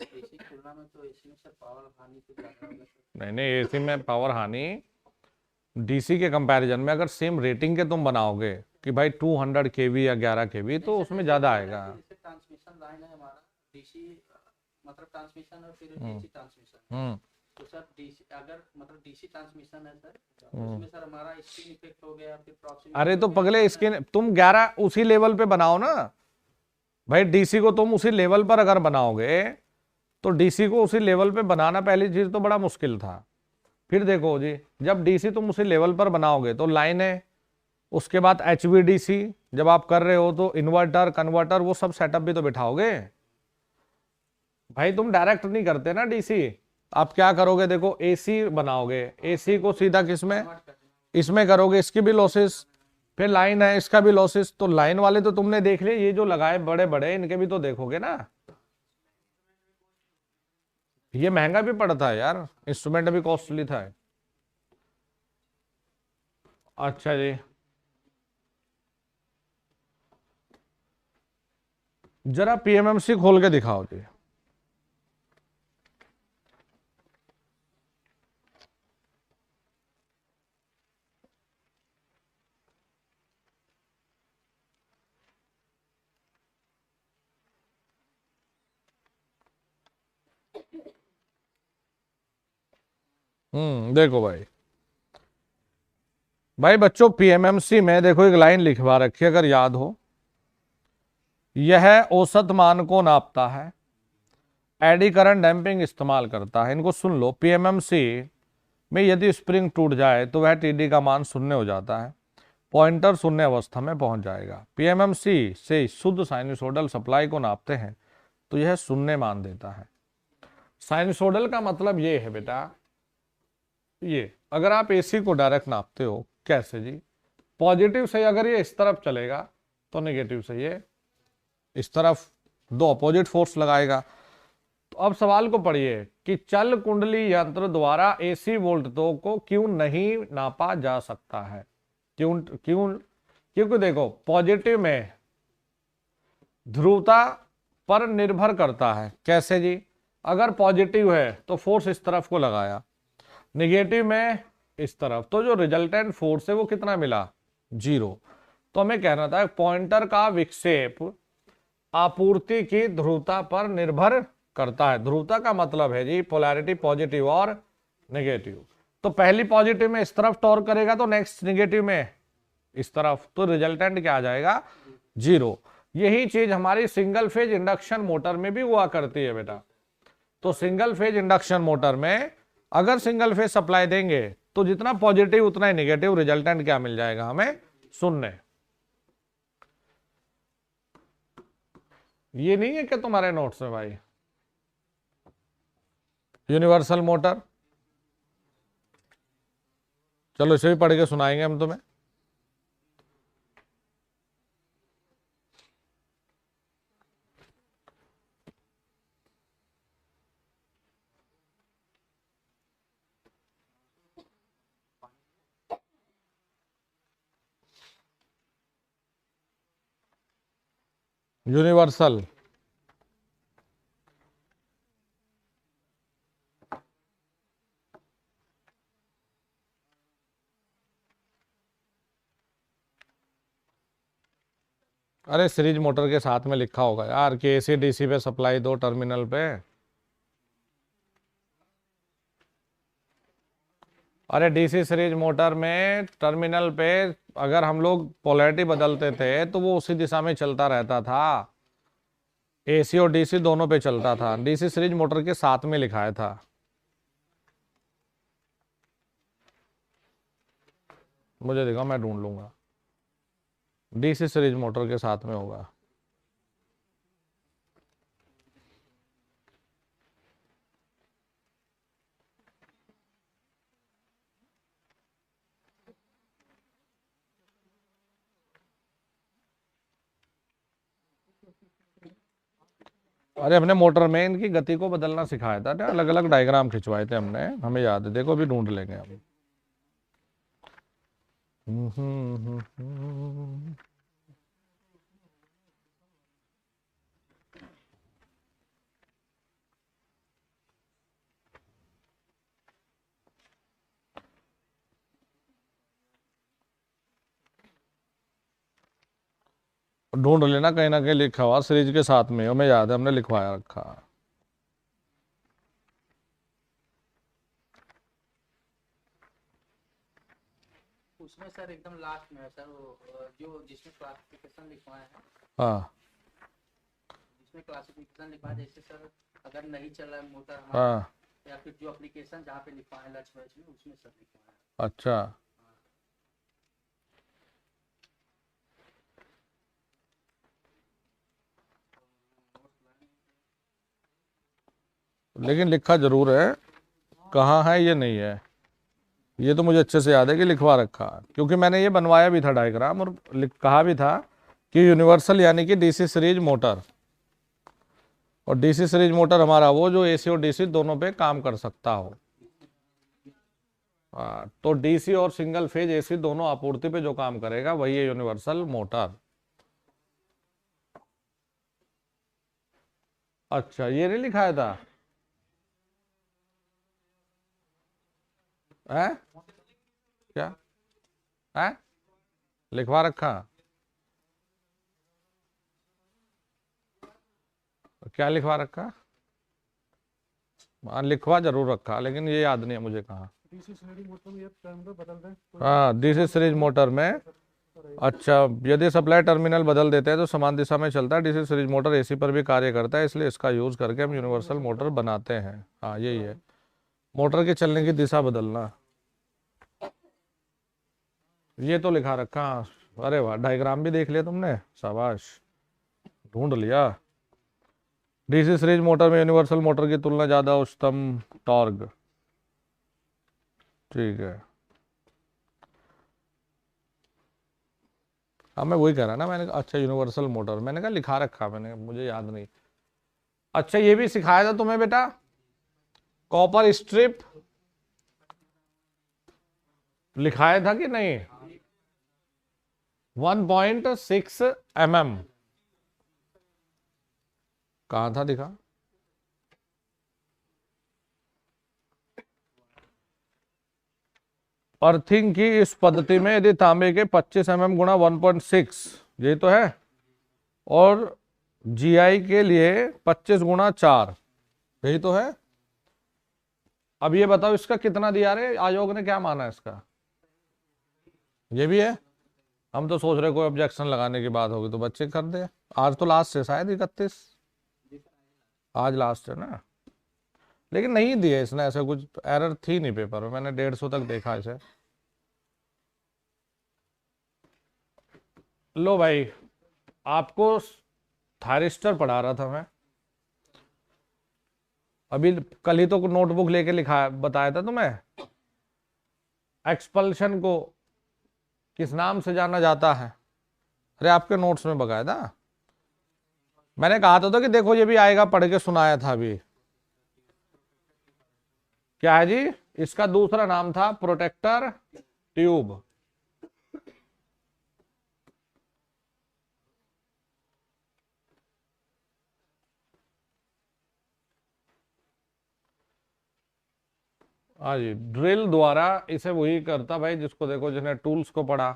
एसी की तुलना में तो एसी में सर पावर हानि तो ज्यादा होगा सर। नहीं नहीं, एसी में पावर हानि डीसी के कंपैरिजन में अगर सेम रेटिंग के तुम बनाओगे कि भाई 200 केवी या 11 केवी तो उसमें ज्यादा आएगा। जैसे ट्रांसमिशन लाइन है हमारा डीसी, मतलब ट्रांसमिशन और फिर एसी ट्रांसमिशन। तो सर डीसी अगर मतलब डीसी ट्रांसमिशन है सर, उसमें सर हमारा स्क्रीन इफेक्ट हो गया, फिर प्रॉक्सिमिटी। अरे तो पगले स्क्रीन तुम 11 उसी लेवल पे बनाओ ना भाई। डीसी को तुम उसी लेवल पर अगर बनाओगे तो डीसी को उसी लेवल पे बनाना पहली चीज तो बड़ा मुश्किल था। फिर देखो जी, जब डीसी तुम उसी लेवल पर बनाओगे तो लाइन है, उसके बाद HVDC जब आप कर रहे हो तो इन्वर्टर कन्वर्टर वो सब सेटअप भी तो बिठाओगे भाई। तुम डायरेक्ट नहीं करते ना डीसी। आप क्या करोगे, देखो एसी बनाओगे, एसी को सीधा किसमें, इसमें करोगे, इसकी भी लॉसेस, फिर लाइन है इसका भी लॉसेस। तो लाइन वाले तो तुमने देख लिए, ये जो लगाए बड़े बड़े इनके भी तो देखोगे ना। ये महंगा भी पड़ता है यार, इंस्ट्रूमेंट भी कॉस्टली था। अच्छा जी, जरा पीएमएमसी खोल के दिखाओ जी। देखो भाई, बच्चों पीएमएमसी में देखो एक लाइन लिखवा रखी है, अगर याद हो, यह औसत मान को नापता है, एडी करंट डैंपिंग इस्तेमाल करता है। इनको सुन लो, पीएमएमसी में यदि स्प्रिंग टूट जाए तो वह टीडी का मान 0 हो जाता है, पॉइंटर 0 अवस्था में पहुंच जाएगा। पीएमएमसी से शुद्ध साइनसोइडल सप्लाई को नापते हैं तो यह 0 मान देता है। साइनसोइडल का मतलब ये है बेटा, ये अगर आप एसी को डायरेक्ट नापते हो, कैसे जी, पॉजिटिव से अगर ये इस तरफ चलेगा तो नेगेटिव से ये इस तरफ, दो अपोजिट फोर्स लगाएगा। तो अब सवाल को पढ़िए कि चल कुंडली यंत्र द्वारा एसी वोल्टतों को क्यों नहीं नापा जा सकता है। क्योंकि देखो पॉजिटिव में ध्रुवता पर निर्भर करता है। कैसे जी, अगर पॉजिटिव है तो फोर्स इस तरफ को लगाया, निगेटिव में इस तरफ, तो जो रिजल्टेंट फोर्स है वो कितना मिला, 0। तो हमें कहना था पॉइंटर का विक्षेप आपूर्ति की ध्रुवता पर निर्भर करता है। ध्रुवता का मतलब है जी पोलैरिटी पॉजिटिव और नेगेटिव। तो पहली पॉजिटिव में इस तरफ टॉर्क करेगा तो नेक्स्ट नेगेटिव में इस तरफ, तो रिजल्टेंट क्या आ जाएगा, 0। यही चीज हमारी सिंगल फेज इंडक्शन मोटर में भी हुआ करती है बेटा। तो सिंगल फेज इंडक्शन मोटर में अगर सिंगल फेज सप्लाई देंगे तो जितना पॉजिटिव उतना ही नेगेटिव, रिजल्टेंट क्या मिल जाएगा हमें, 0। ये नहीं है कि तुम्हारे नोट्स में भाई यूनिवर्सल मोटर, चलो इसे भी पढ़ के सुनाएंगे हम तुम्हें। यूनिवर्सल अरे सीरीज मोटर के साथ में लिखा होगा यार कि एसी डीसी पे सप्लाई दो टर्मिनल पे। अरे डीसी सीरीज मोटर में टर्मिनल पे अगर हम लोग पोलैरिटी बदलते थे तो वो उसी दिशा में चलता रहता था, एसी और डीसी दोनों पे चलता था। डीसी सीरीज मोटर के साथ में लिखाया था। मुझे देखो मैं ढूंढ लूंगा, डीसी सीरीज मोटर के साथ में होगा। अरे हमने मोटर में इनकी गति को बदलना सिखाया था, अलग अलग डायग्राम खिंचवाए थे हमने, हमें याद है। देखो अभी ढूंढ लेंगे हम। ढूंढ लेना, कहीं ना कहीं लिखा हुआ सीरीज के साथ में, हमें याद है हमने लिखवाया रखा। उसमें सर एकदम लास्ट में है सर वो जो जिसमें क्लासिफिकेशन लिखवाए हैं, हाँ जिसमें क्लासिफिकेशन लिखवाए, जैसे सर अगर नहीं चल रहा है मोटर हमारा, हाँ या फिर जो एप्लीकेशन जहाँ पे लिखवाए लच वच में, उसमें सर लिखवाए हैं। अच्छा, लेकिन लिखा जरूर है, कहाँ है ये नहीं है, ये तो मुझे अच्छे से याद है कि लिखवा रखा, क्योंकि मैंने ये बनवाया भी था डायग्राम और कहा भी था कि यूनिवर्सल यानी कि डीसी सीरीज मोटर। और डीसी सीरीज मोटर हमारा वो जो एसी और डीसी दोनों पे काम कर सकता हो। तो डीसी और सिंगल फेज एसी दोनों आपूर्ति पे जो काम करेगा वही है यूनिवर्सल मोटर। अच्छा ये नहीं लिखाया था है? क्या है लिखवा रखा, क्या लिखवा रखा, हाँ लिखवा जरूर रखा, लेकिन ये याद नहीं है मुझे कहाँ। हाँ डीसी सीरीज मोटर में, अच्छा यदि सप्लाई टर्मिनल बदल देते हैं तो समान दिशा में चलता है। डीसी सीरीज मोटर एसी पर भी कार्य करता है, इसलिए इसका यूज करके हम यूनिवर्सल मोटर बनाते हैं। हाँ यही है, मोटर के चलने की दिशा बदलना, ये तो लिखा रखा। अरे वाह, डायग्राम भी देख लिया तुमने, शाबाश, ढूंढ लिया। डीसी सीरीज मोटर में यूनिवर्सल मोटर की तुलना ज्यादा उच्चतम टॉर्क, ठीक है। हाँ मैं वही कह रहा ना, मैंने अच्छा यूनिवर्सल मोटर मैंने कहा लिखा रखा, मैंने मुझे याद नहीं। अच्छा ये भी सिखाया था तुम्हें बेटा, कॉपर स्ट्रिप लिखाया था कि नहीं, 1.6 mm, कहा था दिखा, अर्थिंग की इस पद्धति में यदि तांबे के 25 mm गुणा 1.6, यही तो है, और जीआई के लिए 25 गुणा 4, यही तो है। अब ये बताओ इसका कितना दिया रे, आयोग ने क्या माना इसका? ये भी है। हम तो सोच रहे कोई ऑब्जेक्शन लगाने की बात होगी तो बच्चे कर दे। आज तो लास्ट है शायद 31, आज लास्ट है ना। लेकिन नहीं दिए इसने, ऐसा कुछ एरर थी नहीं पेपर में, मैंने 150 तक देखा इसे। लो भाई, आपको थायरिस्टर पढ़ा रहा था मैं अभी, कल ही तो नोटबुक लेके लिखा बताया था तुम्हें। एक्सपल्शन को किस नाम से जाना जाता है? अरे आपके नोट्स में बकायदा मैंने कहा था तो कि देखो ये भी आएगा, पढ़ के सुनाया था अभी। क्या है जी? इसका दूसरा नाम था प्रोटेक्टर ट्यूब। हाँ जी, ड्रिल द्वारा इसे वही करता भाई जिसको देखो, जिसने टूल्स को पढ़ा।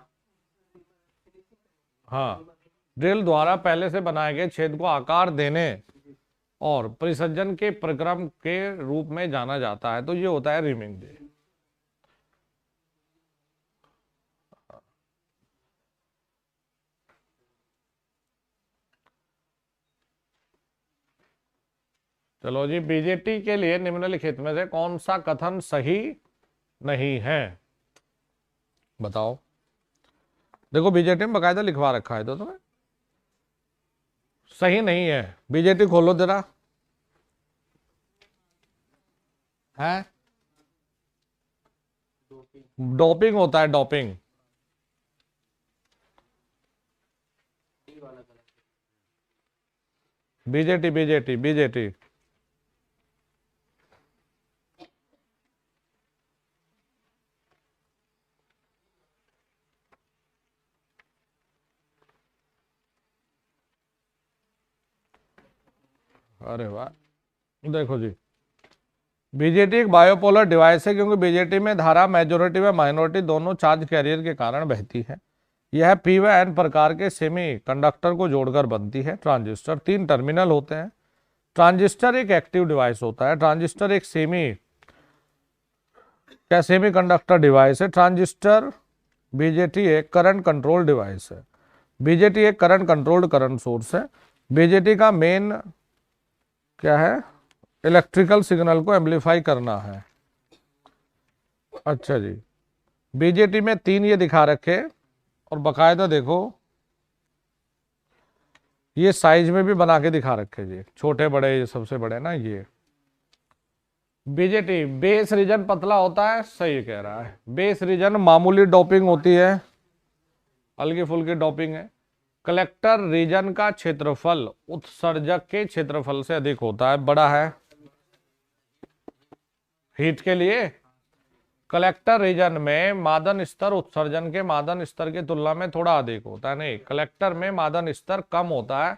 हाँ, ड्रिल द्वारा पहले से बनाए गए छेद को आकार देने और परिसंजन के प्रक्रम के रूप में जाना जाता है, तो ये होता है रिमिंग जी। चलो जी, बीजेटी के लिए निम्नलिखित में से कौन सा कथन सही नहीं है? बताओ। देखो बीजेटी में बकायदा लिखवा रखा है तो तुम्हें। सही नहीं है, बीजेटी खोलो जरा। है डोपिंग होता है, डोपिंग। BJT BJT BJT. अरे वाह, देखो जी, बीजेटी एक बायोपोलर डिवाइस है क्योंकि बीजेटी में धारा मेजोरिटी व माइनॉरिटी दोनों चार्ज कैरियर के कारण बहती है। यह पी व एन प्रकार के सेमी कंडक्टर को जोड़कर बनती है। ट्रांजिस्टर 3 टर्मिनल होते हैं। ट्रांजिस्टर एक एक्टिव डिवाइस होता है। ट्रांजिस्टर एक सेमी कंडक्टर डिवाइस है। ट्रांजिस्टर बीजेटी एक करंट कंट्रोल डिवाइस है। बीजेटी एक करंट कंट्रोल्ड करंट सोर्स है। बीजेटी का मेन क्या है? इलेक्ट्रिकल सिग्नल को एम्पलीफाई करना है। अच्छा जी, बीजेटी में 3 ये दिखा रखे और बकायदा देखो ये साइज में भी बना के दिखा रखे जी, छोटे बड़े, ये सबसे बड़े ना ये। बीजेटी बेस रीजन पतला होता है, सही कह रहा है। बेस रीजन मामूली डोपिंग होती है, हल्की फुल्की डोपिंग है। कलेक्टर रीजन का क्षेत्रफल उत्सर्जक के क्षेत्रफल से अधिक होता है, बड़ा है हीट के लिए। कलेक्टर रीजन में मादन स्तर उत्सर्जन के मादन स्तर की तुलना में थोड़ा अधिक होता है। नहीं, कलेक्टर में मादन स्तर कम होता है,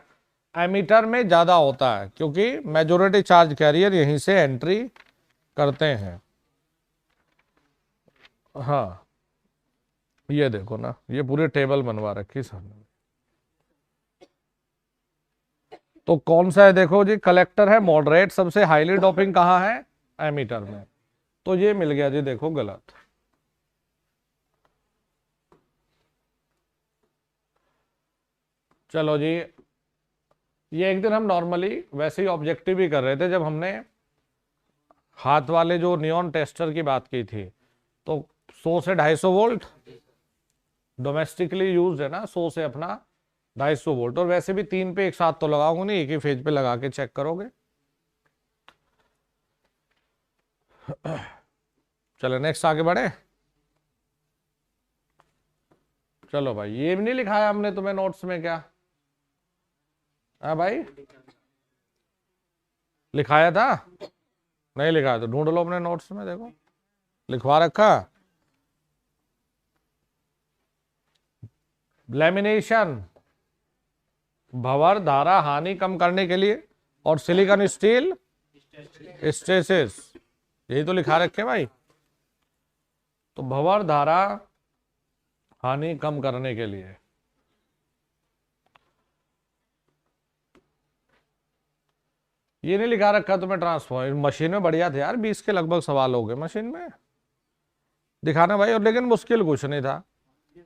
एमीटर में ज्यादा होता है, क्योंकि मेजोरिटी चार्ज कैरियर यहीं से एंट्री करते हैं। हाँ, ये देखो ना, ये पूरी टेबल बनवा रखी सर ने। तो कौन सा है? देखो जी, कलेक्टर है मॉडरेट, सबसे हाईली डोपिंग कहाँ है? एमीटर में। तो ये मिल गया जी, देखो गलत। चलो जी, ये एक दिन हम नॉर्मली वैसे ही ऑब्जेक्टिव ही कर रहे थे जब हमने हाथ वाले जो नियॉन टेस्टर की बात की थी। तो 100 से 250 वोल्ट डोमेस्टिकली यूज है ना, 100 से अपना 250 वोल्ट। और वैसे भी 3 पे एक साथ तो लगाऊंगा नहीं, एक ही फेज पे लगा के चेक करोगे। चलो नेक्स्ट आगे बढ़े। चलो भाई, ये भी नहीं लिखाया हमने तुम्हें नोट्स में क्या? हाँ भाई, लिखाया था? नहीं लिखाया तो ढूंढ लो अपने नोट्स में, देखो लिखवा रखा। लैमिनेशन भंवर धारा हानि कम करने के लिए, और सिलिकॉन स्टील स्ट्रेसेस, यही तो लिखा रखे भाई। तो भंवर धारा हानि कम करने के लिए। ये नहीं लिखा रखा तुम्हें ट्रांसफॉर्मर, मशीन में बढ़िया थे यार, 20 के लगभग सवाल हो गए मशीन में दिखाना भाई, और लेकिन मुश्किल कुछ नहीं था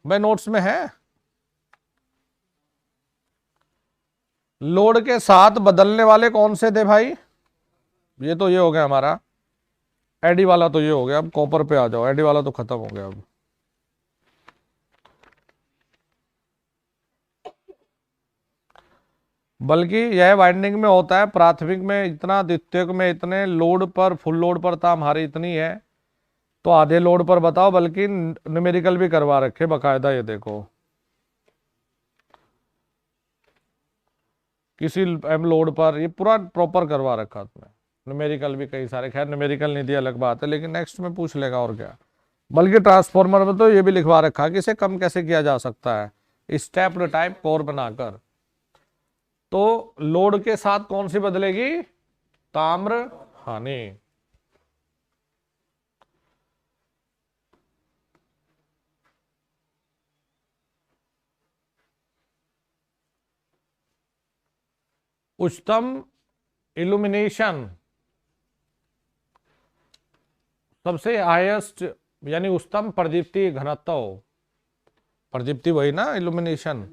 भाई, नोट्स में है। लोड के साथ बदलने वाले कौन से थे भाई, ये तो ये हो गया हमारा एडी वाला, तो ये हो गया। अब कॉपर पे आ जाओ, एडी वाला तो खत्म हो गया अब। बल्कि यह वाइंडिंग में होता है, प्राथमिक में इतना, द्वितीयक में इतने, लोड पर फुल लोड पर था हमारी इतनी है, तो आधे लोड पर बताओ, बल्कि न्यूमेरिकल भी करवा रखे बकायदा, ये देखो किसी एम लोड पर, ये पूरा प्रॉपर करवा रखा तुम्हें, न्यूमेरिकल भी कई सारे, खैर न्यूमेरिकल नहीं दिया अलग बात है, लेकिन नेक्स्ट में पूछ लेगा और क्या। बल्कि ट्रांसफॉर्मर में तो ये भी लिखवा रखा कि इसे कम कैसे किया जा सकता है, स्टेप्ड टाइप कोर बनाकर। तो लोड के साथ कौन सी बदलेगी, ताम्र हानि। उच्चतम इल्यूमिनेशन, सबसे हाईएस्ट यानी उच्चतम प्रदीप्ति घनत्व, प्रदीप्ति वही ना इल्यूमिनेशन,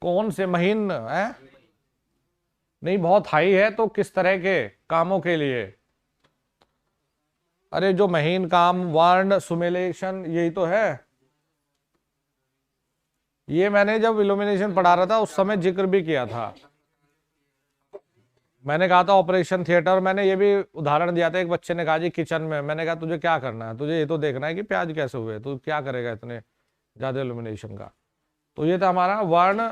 कौन से महीन है, नहीं बहुत हाई है, तो किस तरह के कामों के लिए, अरे जो महीन काम, वार्न सुमेलेशन, यही तो है। ये मैंने जब इल्यूमिनेशन पढ़ा रहा था उस समय जिक्र भी किया था, मैंने कहा था ऑपरेशन थिएटर, मैंने ये भी उदाहरण दिया था। एक बच्चे ने कहा जी किचन में, मैंने कहा तुझे क्या करना है, तुझे ये तो देखना है कि प्याज कैसे हुए, तू क्या करेगा इतने ज्यादा इल्यूमिनेशन का। तो ये था हमारा वर्ण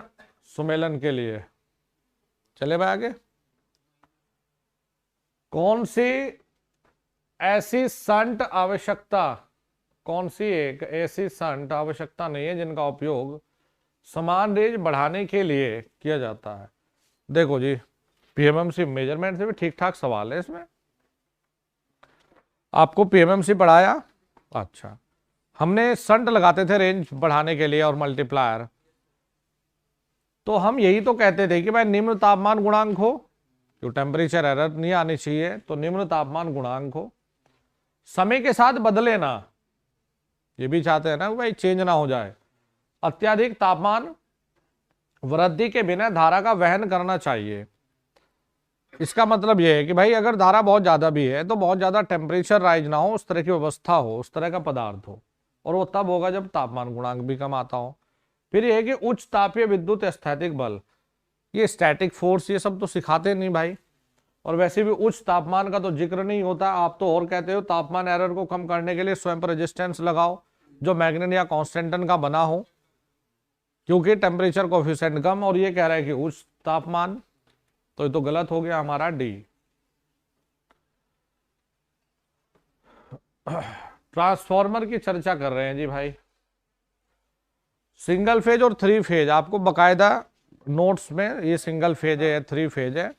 सुमेलन के लिए। चले भाई आगे, कौन सी ऐसी संट आवश्यकता, कौन सी एक ऐसी संट आवश्यकता नहीं है जिनका उपयोग समान रेंज बढ़ाने के लिए किया जाता है। देखो जी, पीएमएमसी मेजरमेंट से भी ठीक ठाक सवाल है इसमें, आपको पीएमएमसी पढ़ाया, अच्छा हमने संट लगाते थे रेंज बढ़ाने के लिए और मल्टीप्लायर, तो हम यही तो कहते थे कि भाई निम्न तापमान गुणांक हो, जो टेम्परेचर एरर नहीं आनी चाहिए, तो निम्न तापमान गुणांक हो, समय के साथ बदले ना, ये भी चाहते हैं ना भाई चेंज ना हो जाए, अत्यधिक तापमान वृद्धि के बिना धारा का वहन करना चाहिए। इसका मतलब यह है कि भाई अगर धारा बहुत ज्यादा भी है तो बहुत ज्यादा टेम्परेचर राइज ना हो, उस तरह की व्यवस्था हो, उस तरह का पदार्थ हो, और वो तब होगा जब तापमान गुणांक भी कम आता हो। फिर यह है कि उच्च तापीय विद्युत स्थैतिक बल, ये स्टैटिक फोर्स, ये सब तो सिखाते नहीं भाई, और वैसे भी उच्च तापमान का तो जिक्र नहीं होता। आप तो और कहते हो तापमान एरर को कम करने के लिए स्वयं पर रेजिस्टेंस लगाओ जो मैग्नेट या कॉन्स्टेंटन का बना हो, क्योंकि टेम्परेचर कोफिशिएंट कम, और ये कह रहा है कि उच्च तापमान, तो ये तो गलत हो गया हमारा डी। ट्रांसफॉर्मर की चर्चा कर रहे हैं जी भाई, सिंगल फेज और थ्री फेज आपको बकायदा नोट्स में, ये सिंगल फेज है, थ्री फेज है,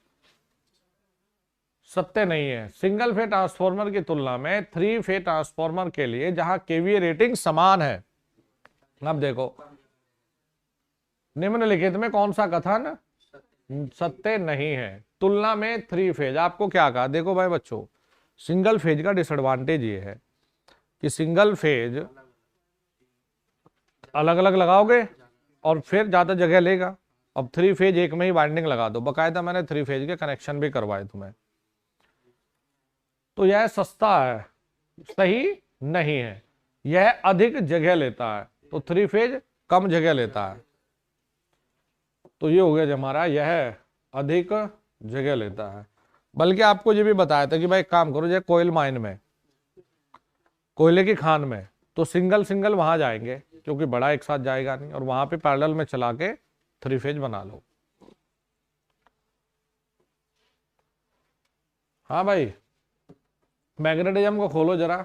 सत्य नहीं है। सिंगल फेज ट्रांसफॉर्मर की तुलना में थ्री फेज ट्रांसफॉर्मर के लिए जहां केवीए रेटिंग समान है, अब देखो निम्नलिखित में कौन सा कथन सत्य नहीं है, तुलना में थ्री फेज। आपको क्या कहा, देखो भाई बच्चों, सिंगल फेज का डिसएडवांटेज ये है कि सिंगल फेज अलग अलग लगाओगे और फिर ज्यादा जगह लेगा। अब थ्री फेज एक में ही वाइंडिंग लगा दो, बकायदा मैंने थ्री फेज के कनेक्शन भी करवाए तुम्हें, तो यह सस्ता है, सही नहीं है, यह अधिक जगह लेता है, तो थ्री फेज कम जगह लेता है, तो ये हो गया हमारा, यह अधिक जगह लेता है। बल्कि आपको ये भी बताया था कि भाई काम करो, जैसे कोयल माइन में, कोयले की खान में, तो सिंगल सिंगल वहां जाएंगे क्योंकि बड़ा एक साथ जाएगा नहीं, और वहां पे पैरेलल में चला के थ्री फेज बना लो। हाँ भाई, मैग्नेटिज्म को खोलो जरा,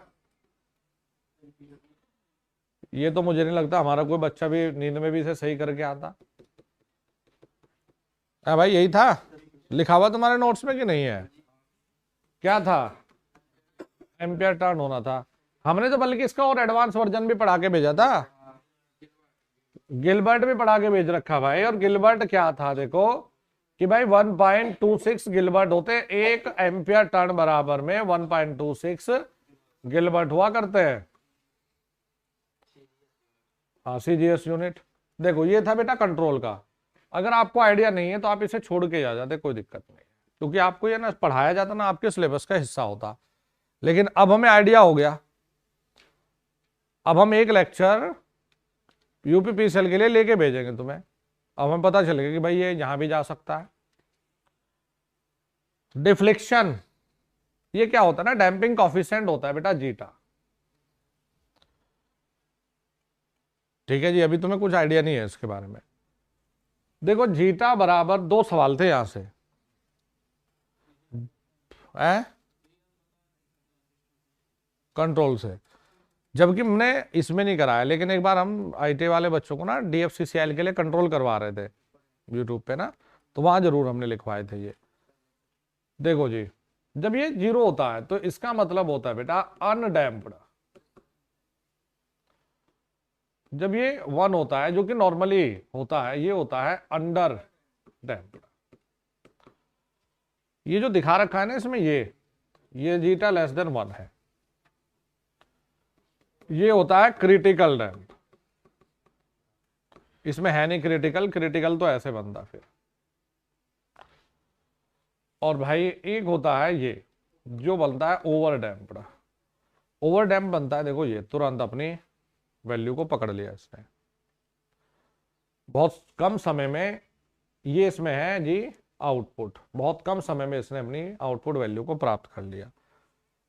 ये तो मुझे नहीं लगता हमारा कोई बच्चा भी नींद में भी इसे सही करके आता। भाई यही था लिखा हुआ तुम्हारे नोट्स में कि नहीं है, क्या था, एम्पियर टर्न होना था। हमने तो बल्कि इसका और एडवांस वर्जन भी पढ़ा के भेजा था, गिलबर्ट भी पढ़ा के भेज रखा भाई। और गिलबर्ट क्या था, देखो कि भाई 1.26 गिलबर्ट होते, 1 एम्पियर टर्न बराबर में 1.26 गिलबर्ट हुआ करते हैं। हाँ, सीजीएस यूनिट। देखो ये था बेटा कंट्रोल का। अगर आपको आइडिया नहीं है तो आप इसे छोड़ के आ जाते, कोई दिक्कत नहीं, क्योंकि आपको ये ना पढ़ाया जाता ना, आपके सिलेबस का हिस्सा होता। लेकिन अब हमें आइडिया हो गया, अब हम एक लेक्चर यूपीपीसीएल के लिए लेके भेजेंगे तुम्हें। अब हमें पता चलेगा कि भाई ये यहां भी जा सकता है। डिफ्लेक्शन, ये क्या होता है ना, डैम्पिंग कॉफिशिएंट होता है बेटा जीटा। ठीक है जी, अभी तुम्हें कुछ आइडिया नहीं है इसके बारे में। देखो जीटा बराबर, दो सवाल थे यहां से कंट्रोल से, जबकि हमने इसमें नहीं कराया। लेकिन एक बार हम आईटी वाले बच्चों को ना डीएफसीसीएल के लिए कंट्रोल करवा रहे थे यूट्यूब पे ना, तो वहां जरूर हमने लिखवाए थे ये। देखो जी, जब ये 0 होता है तो इसका मतलब होता है बेटा अनडैम्प्ड। जब ये 1 होता है, जो कि नॉर्मली होता है, ये होता है अंडर डैम्प्ड। ये जो दिखा रखा है ना इसमें, ये जीटा लेस देन 1 है, ये होता है क्रिटिकल डैम्प। इसमें है नहीं क्रिटिकल, क्रिटिकल तो ऐसे बनता फिर। और भाई एक होता है ये जो बनता है ओवर डैम्प्ड। ओवर डैम्प बनता है, देखो ये तुरंत अपनी वैल्यू को पकड़ लिया इसने, बहुत कम समय में। ये इसमें है जी आउटपुट, बहुत कम समय में इसने अपनी आउटपुट वैल्यू को प्राप्त कर लिया।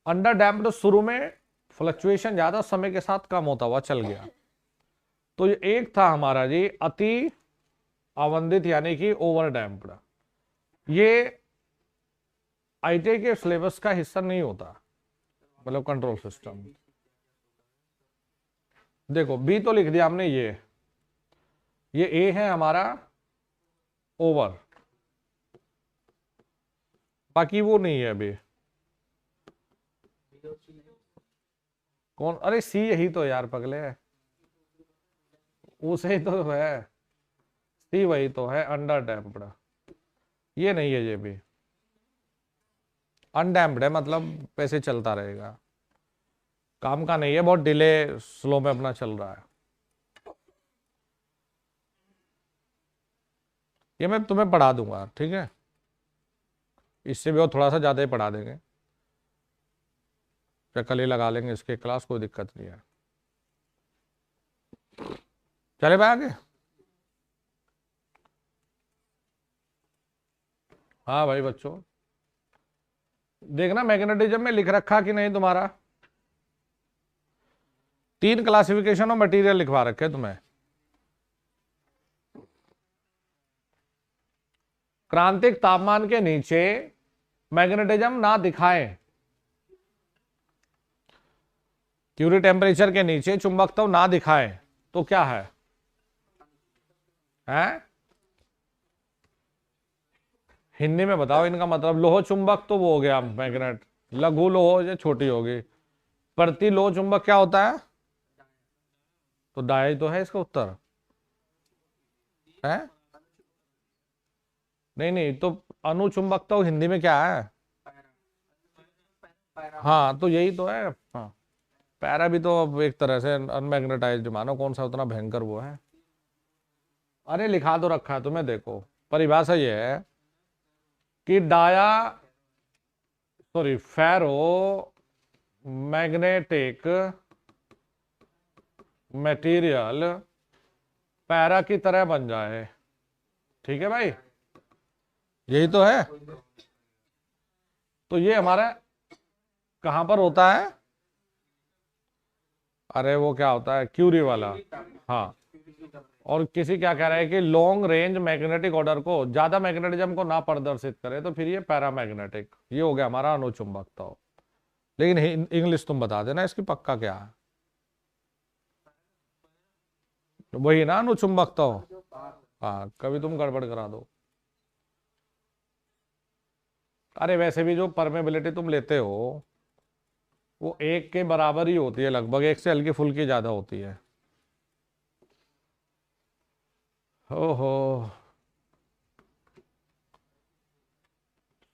अंडर डैम्प्ड शुरू में फ्लक्चुएशन ज्यादा, समय के साथ कम होता हुआ चल गया। तो ये एक था हमारा जी अति अवंदित यानी कि ओवर डैम्प्ड। ये आईटीआई के सिलेबस का हिस्सा नहीं होता, मतलब कंट्रोल सिस्टम। देखो बी तो लिख दिया हमने, ये ए है हमारा ओवर, बाकी वो नहीं है अभी। कौन? अरे सी यही तो यार पगले है, उसे ही तो है, सी वही तो है अंडर डैम्प्ड। ये नहीं है, ये भी अनडैम्प्ड है, मतलब पैसे चलता रहेगा, काम का नहीं है, बहुत डिले स्लो में अपना चल रहा है। ये मैं तुम्हें पढ़ा दूंगा, ठीक है, इससे भी और थोड़ा सा ज्यादा ही पढ़ा देंगे, या कल ही लगा लेंगे इसके क्लास, कोई दिक्कत नहीं है। चले भाई आगे। हाँ भाई बच्चों, देखना मैग्नेटिज्म में लिख रखा कि नहीं तुम्हारा, 3 क्लासिफिकेशन ऑफ मटेरियल लिखवा रखे तुम्हें। क्रांतिक तापमान के नीचे मैग्नेटिज्म ना दिखाएं, क्यूरी टेम्परेचर के नीचे चुंबकत्व ना दिखाएं तो क्या है? हिंदी में बताओ इनका मतलब। लोह चुंबक तो वो हो गया मैग्नेट, लघु लोह ये छोटी होगी, प्रति लोह चुंबक क्या होता है? तो डाई तो है इसका उत्तर है। नहीं नहीं, तो अनुचुंबक तो हिंदी में क्या है? हाँ तो यही तो है। हाँ, पैरा भी तो अब एक तरह से अनमैग्नेटाइज्ड मानो, कौन सा उतना भयंकर वो है। अरे लिखा तो रखा है तुम्हें, देखो परिभाषा ये है कि फेरो मैग्नेटिक मटेरियल पैरा की तरह बन जाए। ठीक है भाई, यही तो है। तो ये हमारा कहां पर होता है? अरे वो क्या होता है, क्यूरी वाला। हाँ, और किसी क्या कह रहा है कि लॉन्ग रेंज मैग्नेटिक ऑर्डर को, ज्यादा मैग्नेटिज्म को ना प्रदर्शित करे, तो फिर ये पैरामैग्नेटिक, ये हो गया हमारा अनुचुंबकत्व। लेकिन इंग्लिश तुम बता देना इसकी पक्का क्या है। वही ना अनुचुंबकत्व। हाँ, कभी तुम गड़बड़ करा दो। अरे वैसे भी जो परमेबिलिटी तुम लेते हो वो 1 के बराबर ही होती है लगभग, 1 से हल्की फुल्की ज्यादा होती है। ओहो,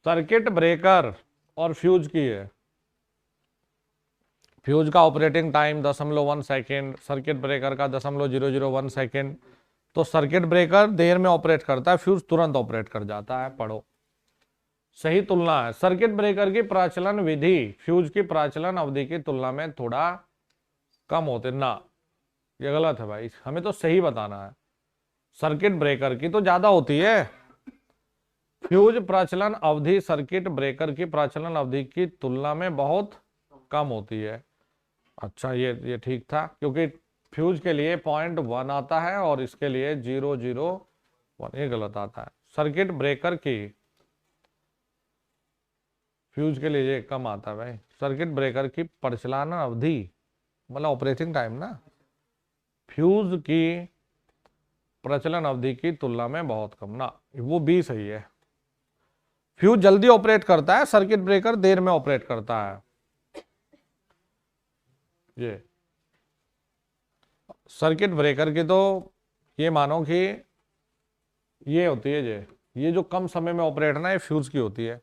सर्किट ब्रेकर और फ्यूज की है। फ्यूज का operating time 0.1 second, circuit breaker का 0.001 सेकेंड। तो सर्किट ब्रेकर देर में ऑपरेट करता है, फ्यूज तुरंत ऑपरेट कर जाता है। पढ़ो, सही तुलना है। सर्किट ब्रेकर की प्रचलन विधि फ्यूज की प्रचलन अवधि की तुलना में थोड़ा कम होते ना, ये गलत है भाई, हमें तो सही बताना है। सर्किट ब्रेकर की तो ज्यादा होती है। फ्यूज प्रचलन अवधि सर्किट ब्रेकर की प्रचलन अवधि की तुलना में बहुत कम होती है। अच्छा, ये ठीक था, क्योंकि फ्यूज के लिए 0.1 आता है और इसके लिए 0.001, ये गलत आता है। सर्किट ब्रेकर की फ्यूज के लिए ये कम आता है भाई। सर्किट ब्रेकर की प्रचलन अवधि मतलब ऑपरेटिंग टाइम ना, फ्यूज की प्रचलन अवधि की तुलना में बहुत कम ना, वो भी सही है। फ्यूज जल्दी ऑपरेट करता है, सर्किट ब्रेकर देर में ऑपरेट करता है। ये सर्किट ब्रेकर की तो ये मानो कि ये होती है, ये जो कम समय में ऑपरेट ना, ये फ्यूज की होती है।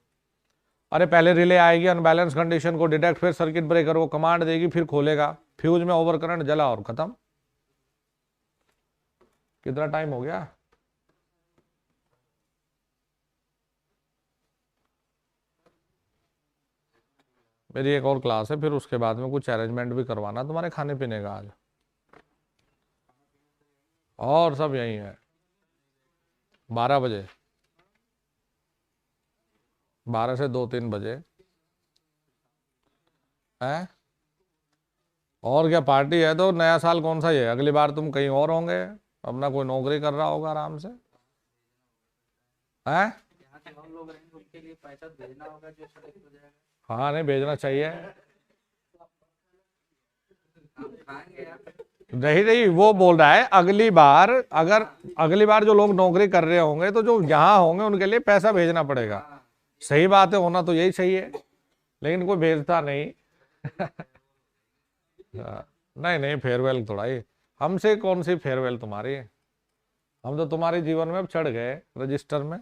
अरे पहले रिले आएगी, अनबैलेंस कंडीशन को डिटेक्ट, फिर सर्किट ब्रेकर को कमांड देगी, फिर खोलेगा, फ्यूज में ओवर करंट जला और खत्म। कितना टाइम हो गया? मेरी एक और क्लास है, फिर उसके बाद में कुछ अरेंजमेंट भी करवाना तुम्हारे खाने पीने का आज, और सब यही है। 12 बजे, 12 से 2-3 बजे है। और क्या पार्टी है? तो नया साल कौन सा ये है? अगली बार तुम कहीं और होंगे, अपना कोई नौकरी कर रहा होगा आराम से, है। यहाँ के और लोग रहेंगे, उनके लिए पैसा भेजना होगा जो सेलेक्ट हो जाएगा। हाँ, नहीं भेजना चाहिए। हम खाएंगे यार। नहीं नहीं, वो बोल रहा है अगली बार, अगर अगली बार जो लोग नौकरी कर रहे होंगे तो जो यहाँ होंगे उनके लिए पैसा भेजना पड़ेगा। सही बात है, होना तो यही चाहिए, लेकिन कोई भेजता नहीं। नहीं नहीं, फेयरवेल थोड़ा ही, हमसे कौन सी फेयरवेल तुम्हारी, हम तो तुम्हारे जीवन में अब चढ़ गए रजिस्टर में।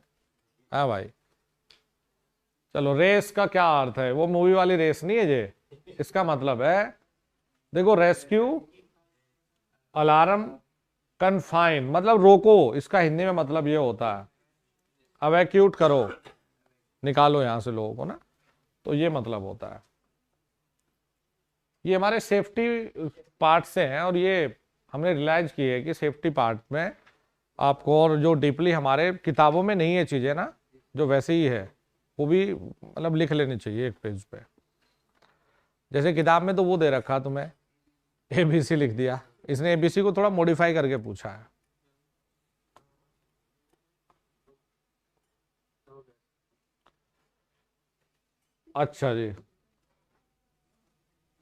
हाँ भाई, चलो। रेस का क्या अर्थ है? वो मूवी वाली रेस नहीं है ये, इसका मतलब है देखो, रेस्क्यू, अलार्म, कन्फाइन मतलब रोको, इसका हिंदी में मतलब ये होता है एवैक्यूट करो, निकालो यहां से लोगों को ना, तो ये मतलब होता है। ये हमारे सेफ्टी पार्ट से हैं, और ये हमने रियलाइज की है कि सेफ्टी पार्ट में आपको, और जो डीपली हमारे किताबों में नहीं है चीजें ना, जो वैसे ही है वो भी मतलब लिख लेनी चाहिए एक पेज पे। जैसे किताब में तो वो दे रखा तुम्हें, ABC लिख दिया, इसने ABC को थोड़ा मॉडिफाई करके पूछा है। अच्छा जी,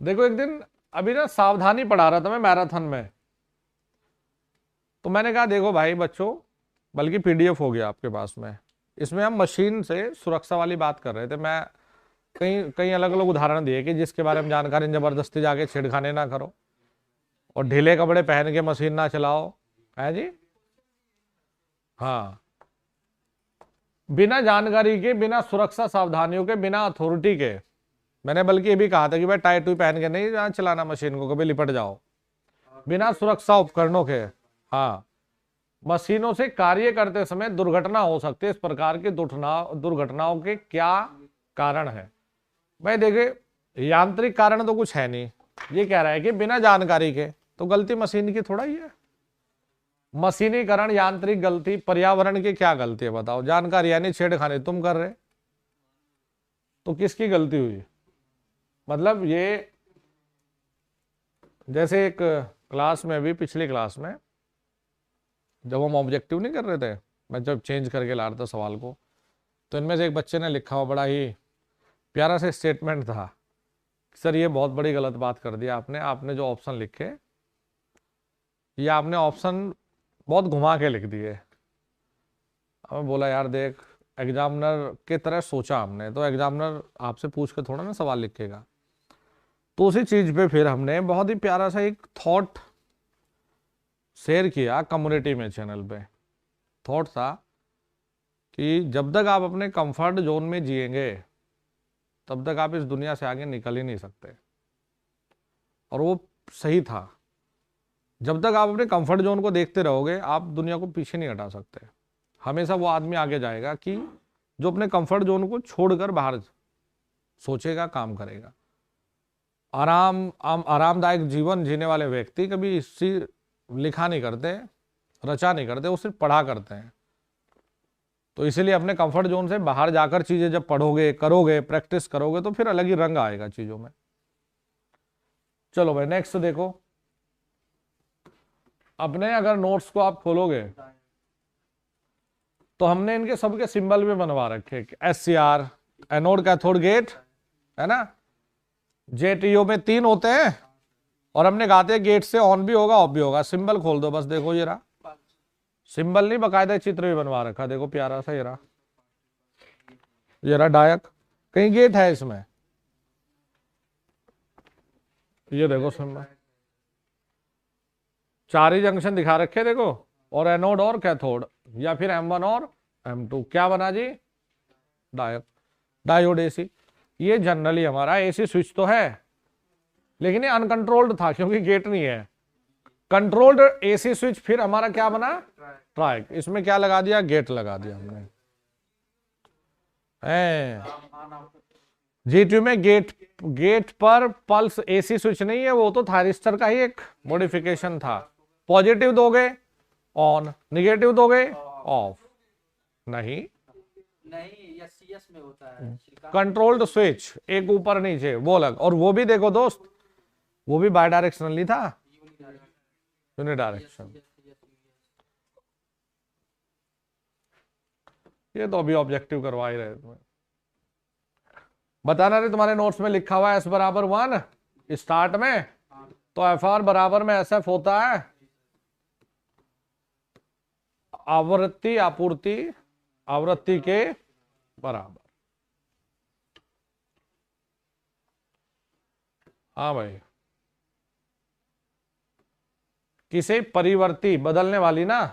देखो एक दिन अभी ना सावधानी पढ़ा रहा था मैं मैराथन में, तो मैंने कहा देखो भाई बच्चों, बल्कि PDF हो गया आपके पास में, इसमें हम मशीन से सुरक्षा वाली बात कर रहे थे। मैं कई कई अलग अलग उदाहरण दिए कि जिसके बारे में जानकारी जबरदस्ती जाके छेड़खानी ना करो, और ढीले कपड़े पहन के मशीन ना चलाओ, है जी। हाँ, बिना जानकारी के, बिना सुरक्षा सावधानियों के, बिना अथॉरिटी के। मैंने बल्कि ये भी कहा था कि भाई टाई टूई पहन के नहीं चलाना मशीन को, कभी लिपट जाओ, बिना सुरक्षा उपकरणों के। हाँ, मशीनों से कार्य करते समय दुर्घटना हो सकती है, इस प्रकार की दुर्घटनाओं के क्या कारण है? भाई देखिए, यांत्रिक कारण तो कुछ है नहीं, ये कह रहा है कि बिना जानकारी के, तो गलती मशीन की थोड़ा ही है। मशीनीकरण, यांत्रिक गलती, पर्यावरण की क्या गलती है बताओ? जानकारी यानी छेड़खानी तुम कर रहे, तो किसकी गलती हुई? मतलब ये जैसे एक क्लास में भी, पिछली क्लास में जब हम ऑब्जेक्टिव नहीं कर रहे थे, मैं जब चेंज करके ला रहा था सवाल को, तो इनमें से एक बच्चे ने लिखा हुआ बड़ा ही प्यारा सा स्टेटमेंट था, सर ये बहुत बड़ी गलत बात कर दिया आपने जो ऑप्शन लिखे, ये आपने ऑप्शन बहुत घुमा के लिख दिए। हमें बोला यार देख, एग्जामिनर की तरह सोचा हमने, तो एग्जामिनर आपसे पूछ के थोड़ा ना सवाल लिखेगा। तो उसी चीज पे फिर हमने बहुत ही प्यारा सा एक थॉट शेयर किया कम्युनिटी में, चैनल पे। थॉट था कि जब तक आप अपने कंफर्ट जोन में जिएंगे तब तक आप इस दुनिया से आगे निकल ही नहीं सकते। और वो सही था। जब तक आप अपने कंफर्ट जोन को देखते रहोगे आप दुनिया को पीछे नहीं हटा सकते। हमेशा वो आदमी आगे जाएगा कि जो अपने कंफर्ट जोन को छोड़कर बाहर सोचेगा, काम करेगा। आरामदायक जीवन जीने वाले व्यक्ति कभी इसी लिखा नहीं करते, रचा नहीं करते, वो सिर्फ पढ़ा करते हैं। तो इसीलिए अपने कंफर्ट जोन से बाहर जाकर चीजें जब पढ़ोगे, करोगे, प्रैक्टिस करोगे तो फिर अलग ही रंग आएगा चीजों में। चलो भाई नेक्स्ट देखो। अपने अगर नोट्स को आप खोलोगे तो हमने इनके सबके सिंबल भी बनवा रखे। SCR एनोड कैथोड गेट है ना, JTO में 3 होते हैं और हमने कहा था गेट से ऑन भी होगा ऑफ भी होगा। सिंबल खोल दो बस, देखो ये रहा सिंबल, नहीं बकायदा चित्र भी बनवा रखा, देखो प्यारा सा ये रहा डायक। कहीं गेट है इसमें, ये देखो सिंबल, 4 ही जंक्शन दिखा रखे देखो, और एनोड और कैथोड, या फिर M1 और M2। क्या बना जी? डायक, डायोड AC। ये जनरली हमारा AC स्विच तो है, लेकिन ये अनकंट्रोल्ड था क्योंकि गेट नहीं है। कंट्रोल्ड AC स्विच फिर हमारा क्या बना? ट्रायक। इसमें क्या लगा दिया? गेट लगा दिया हमने। G2 में गेट पर पल्स AC स्विच नहीं है, वो तो थायरिस्टर का ही एक मॉडिफिकेशन था। पॉजिटिव दोगे ऑन, निगेटिव दोगे ऑफ। नहीं, नहीं CS में होता है कंट्रोल्ड स्विच, एक ऊपर नीचे वो अलग। और वो भी देखो दोस्त, वो भी बाय डायरेक्शनली था, यूनिडायरेक्शन। ये तो अभी ऑब्जेक्टिव करवा ही रहे तुम्हें। बताना रे, तुम्हारे नोट्स में लिखा हुआ है S बराबर 1 स्टार्ट में, तो FR बराबर में SF होता है आवृत्ति आपूर्ति आवृत्ति के बराबर। हाँ भाई, किसे? परिवर्ती, बदलने वाली ना,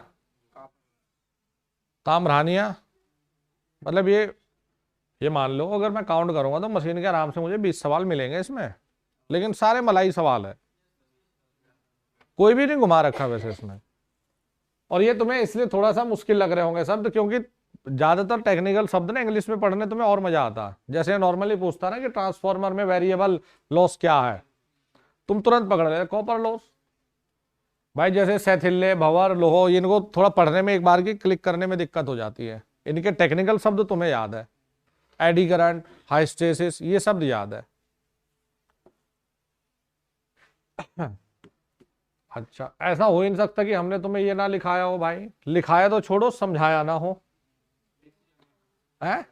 ताम्रहानिया। मतलब ये मान लो अगर मैं काउंट करूंगा तो मशीन के आराम से मुझे 20 सवाल मिलेंगे इसमें, लेकिन सारे मलाई सवाल है, कोई भी नहीं घुमा रखा वैसे इसमें। और ये तुम्हें इसलिए थोड़ा सा मुश्किल लग रहे होंगे शब्द, क्योंकि ज्यादातर टेक्निकल शब्द ना इंग्लिश में पढ़ने तुम्हें और मजा आता है। जैसे नॉर्मली पूछता ना कि ट्रांसफॉर्मर में वेरिएबल लॉस क्या है, तुम तुरंत पकड़ ले कॉपर लॉस। भाई जैसे सेथिल्य, भंवर, लोहो, इनको थोड़ा पढ़ने में एक बार की क्लिक करने में दिक्कत हो जाती है। इनके टेक्निकल शब्द तुम्हें याद है, एडी करंट, हाइस्टेसिस, ये शब्द याद है। अच्छा, ऐसा हो ही नहीं सकता कि हमने तुम्हें ये ना लिखाया हो भाई। लिखाया तो छोड़ो, समझाया ना हो है।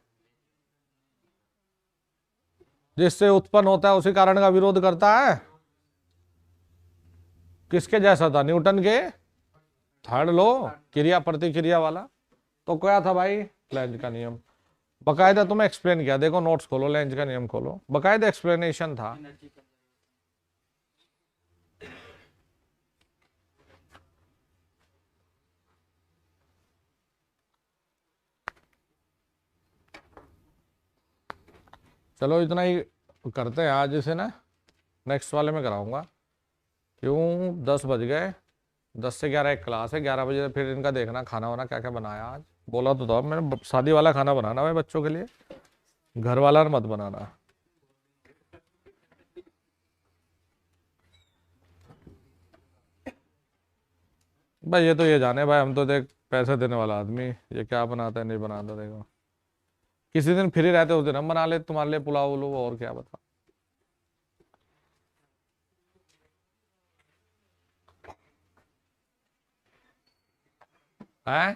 जिससे उत्पन्न होता है उसी कारण का विरोध करता है। किसके जैसा था? न्यूटन के थर्ड लॉ, क्रिया प्रतिक्रिया वाला। तो क्या था भाई? लेंज का नियम। बकायदा तुम्हें एक्सप्लेन किया, देखो नोट्स खोलो, लेंज का नियम खोलो, बकायदा एक्सप्लेनेशन था। चलो इतना ही करते हैं आज इसे ना, नेक्स्ट वाले में कराऊंगा। क्यों 10 बज गए, 10 से 11 एक क्लास है, 11 बजे फिर इनका देखना खाना वाना क्या क्या बनाया आज। बोला तो था मैंने, शादी वाला खाना बनाना भाई बच्चों के लिए, घर वाला मत बनाना। भाई ये तो ये जाने भाई, हम तो देख पैसे देने वाला आदमी, ये क्या बनाता है नहीं बनाता देखो। किसी दिन फ्री रहते उस दिन हम बना ले तुम्हारे लिए पुलाव उलाव, और क्या बता है।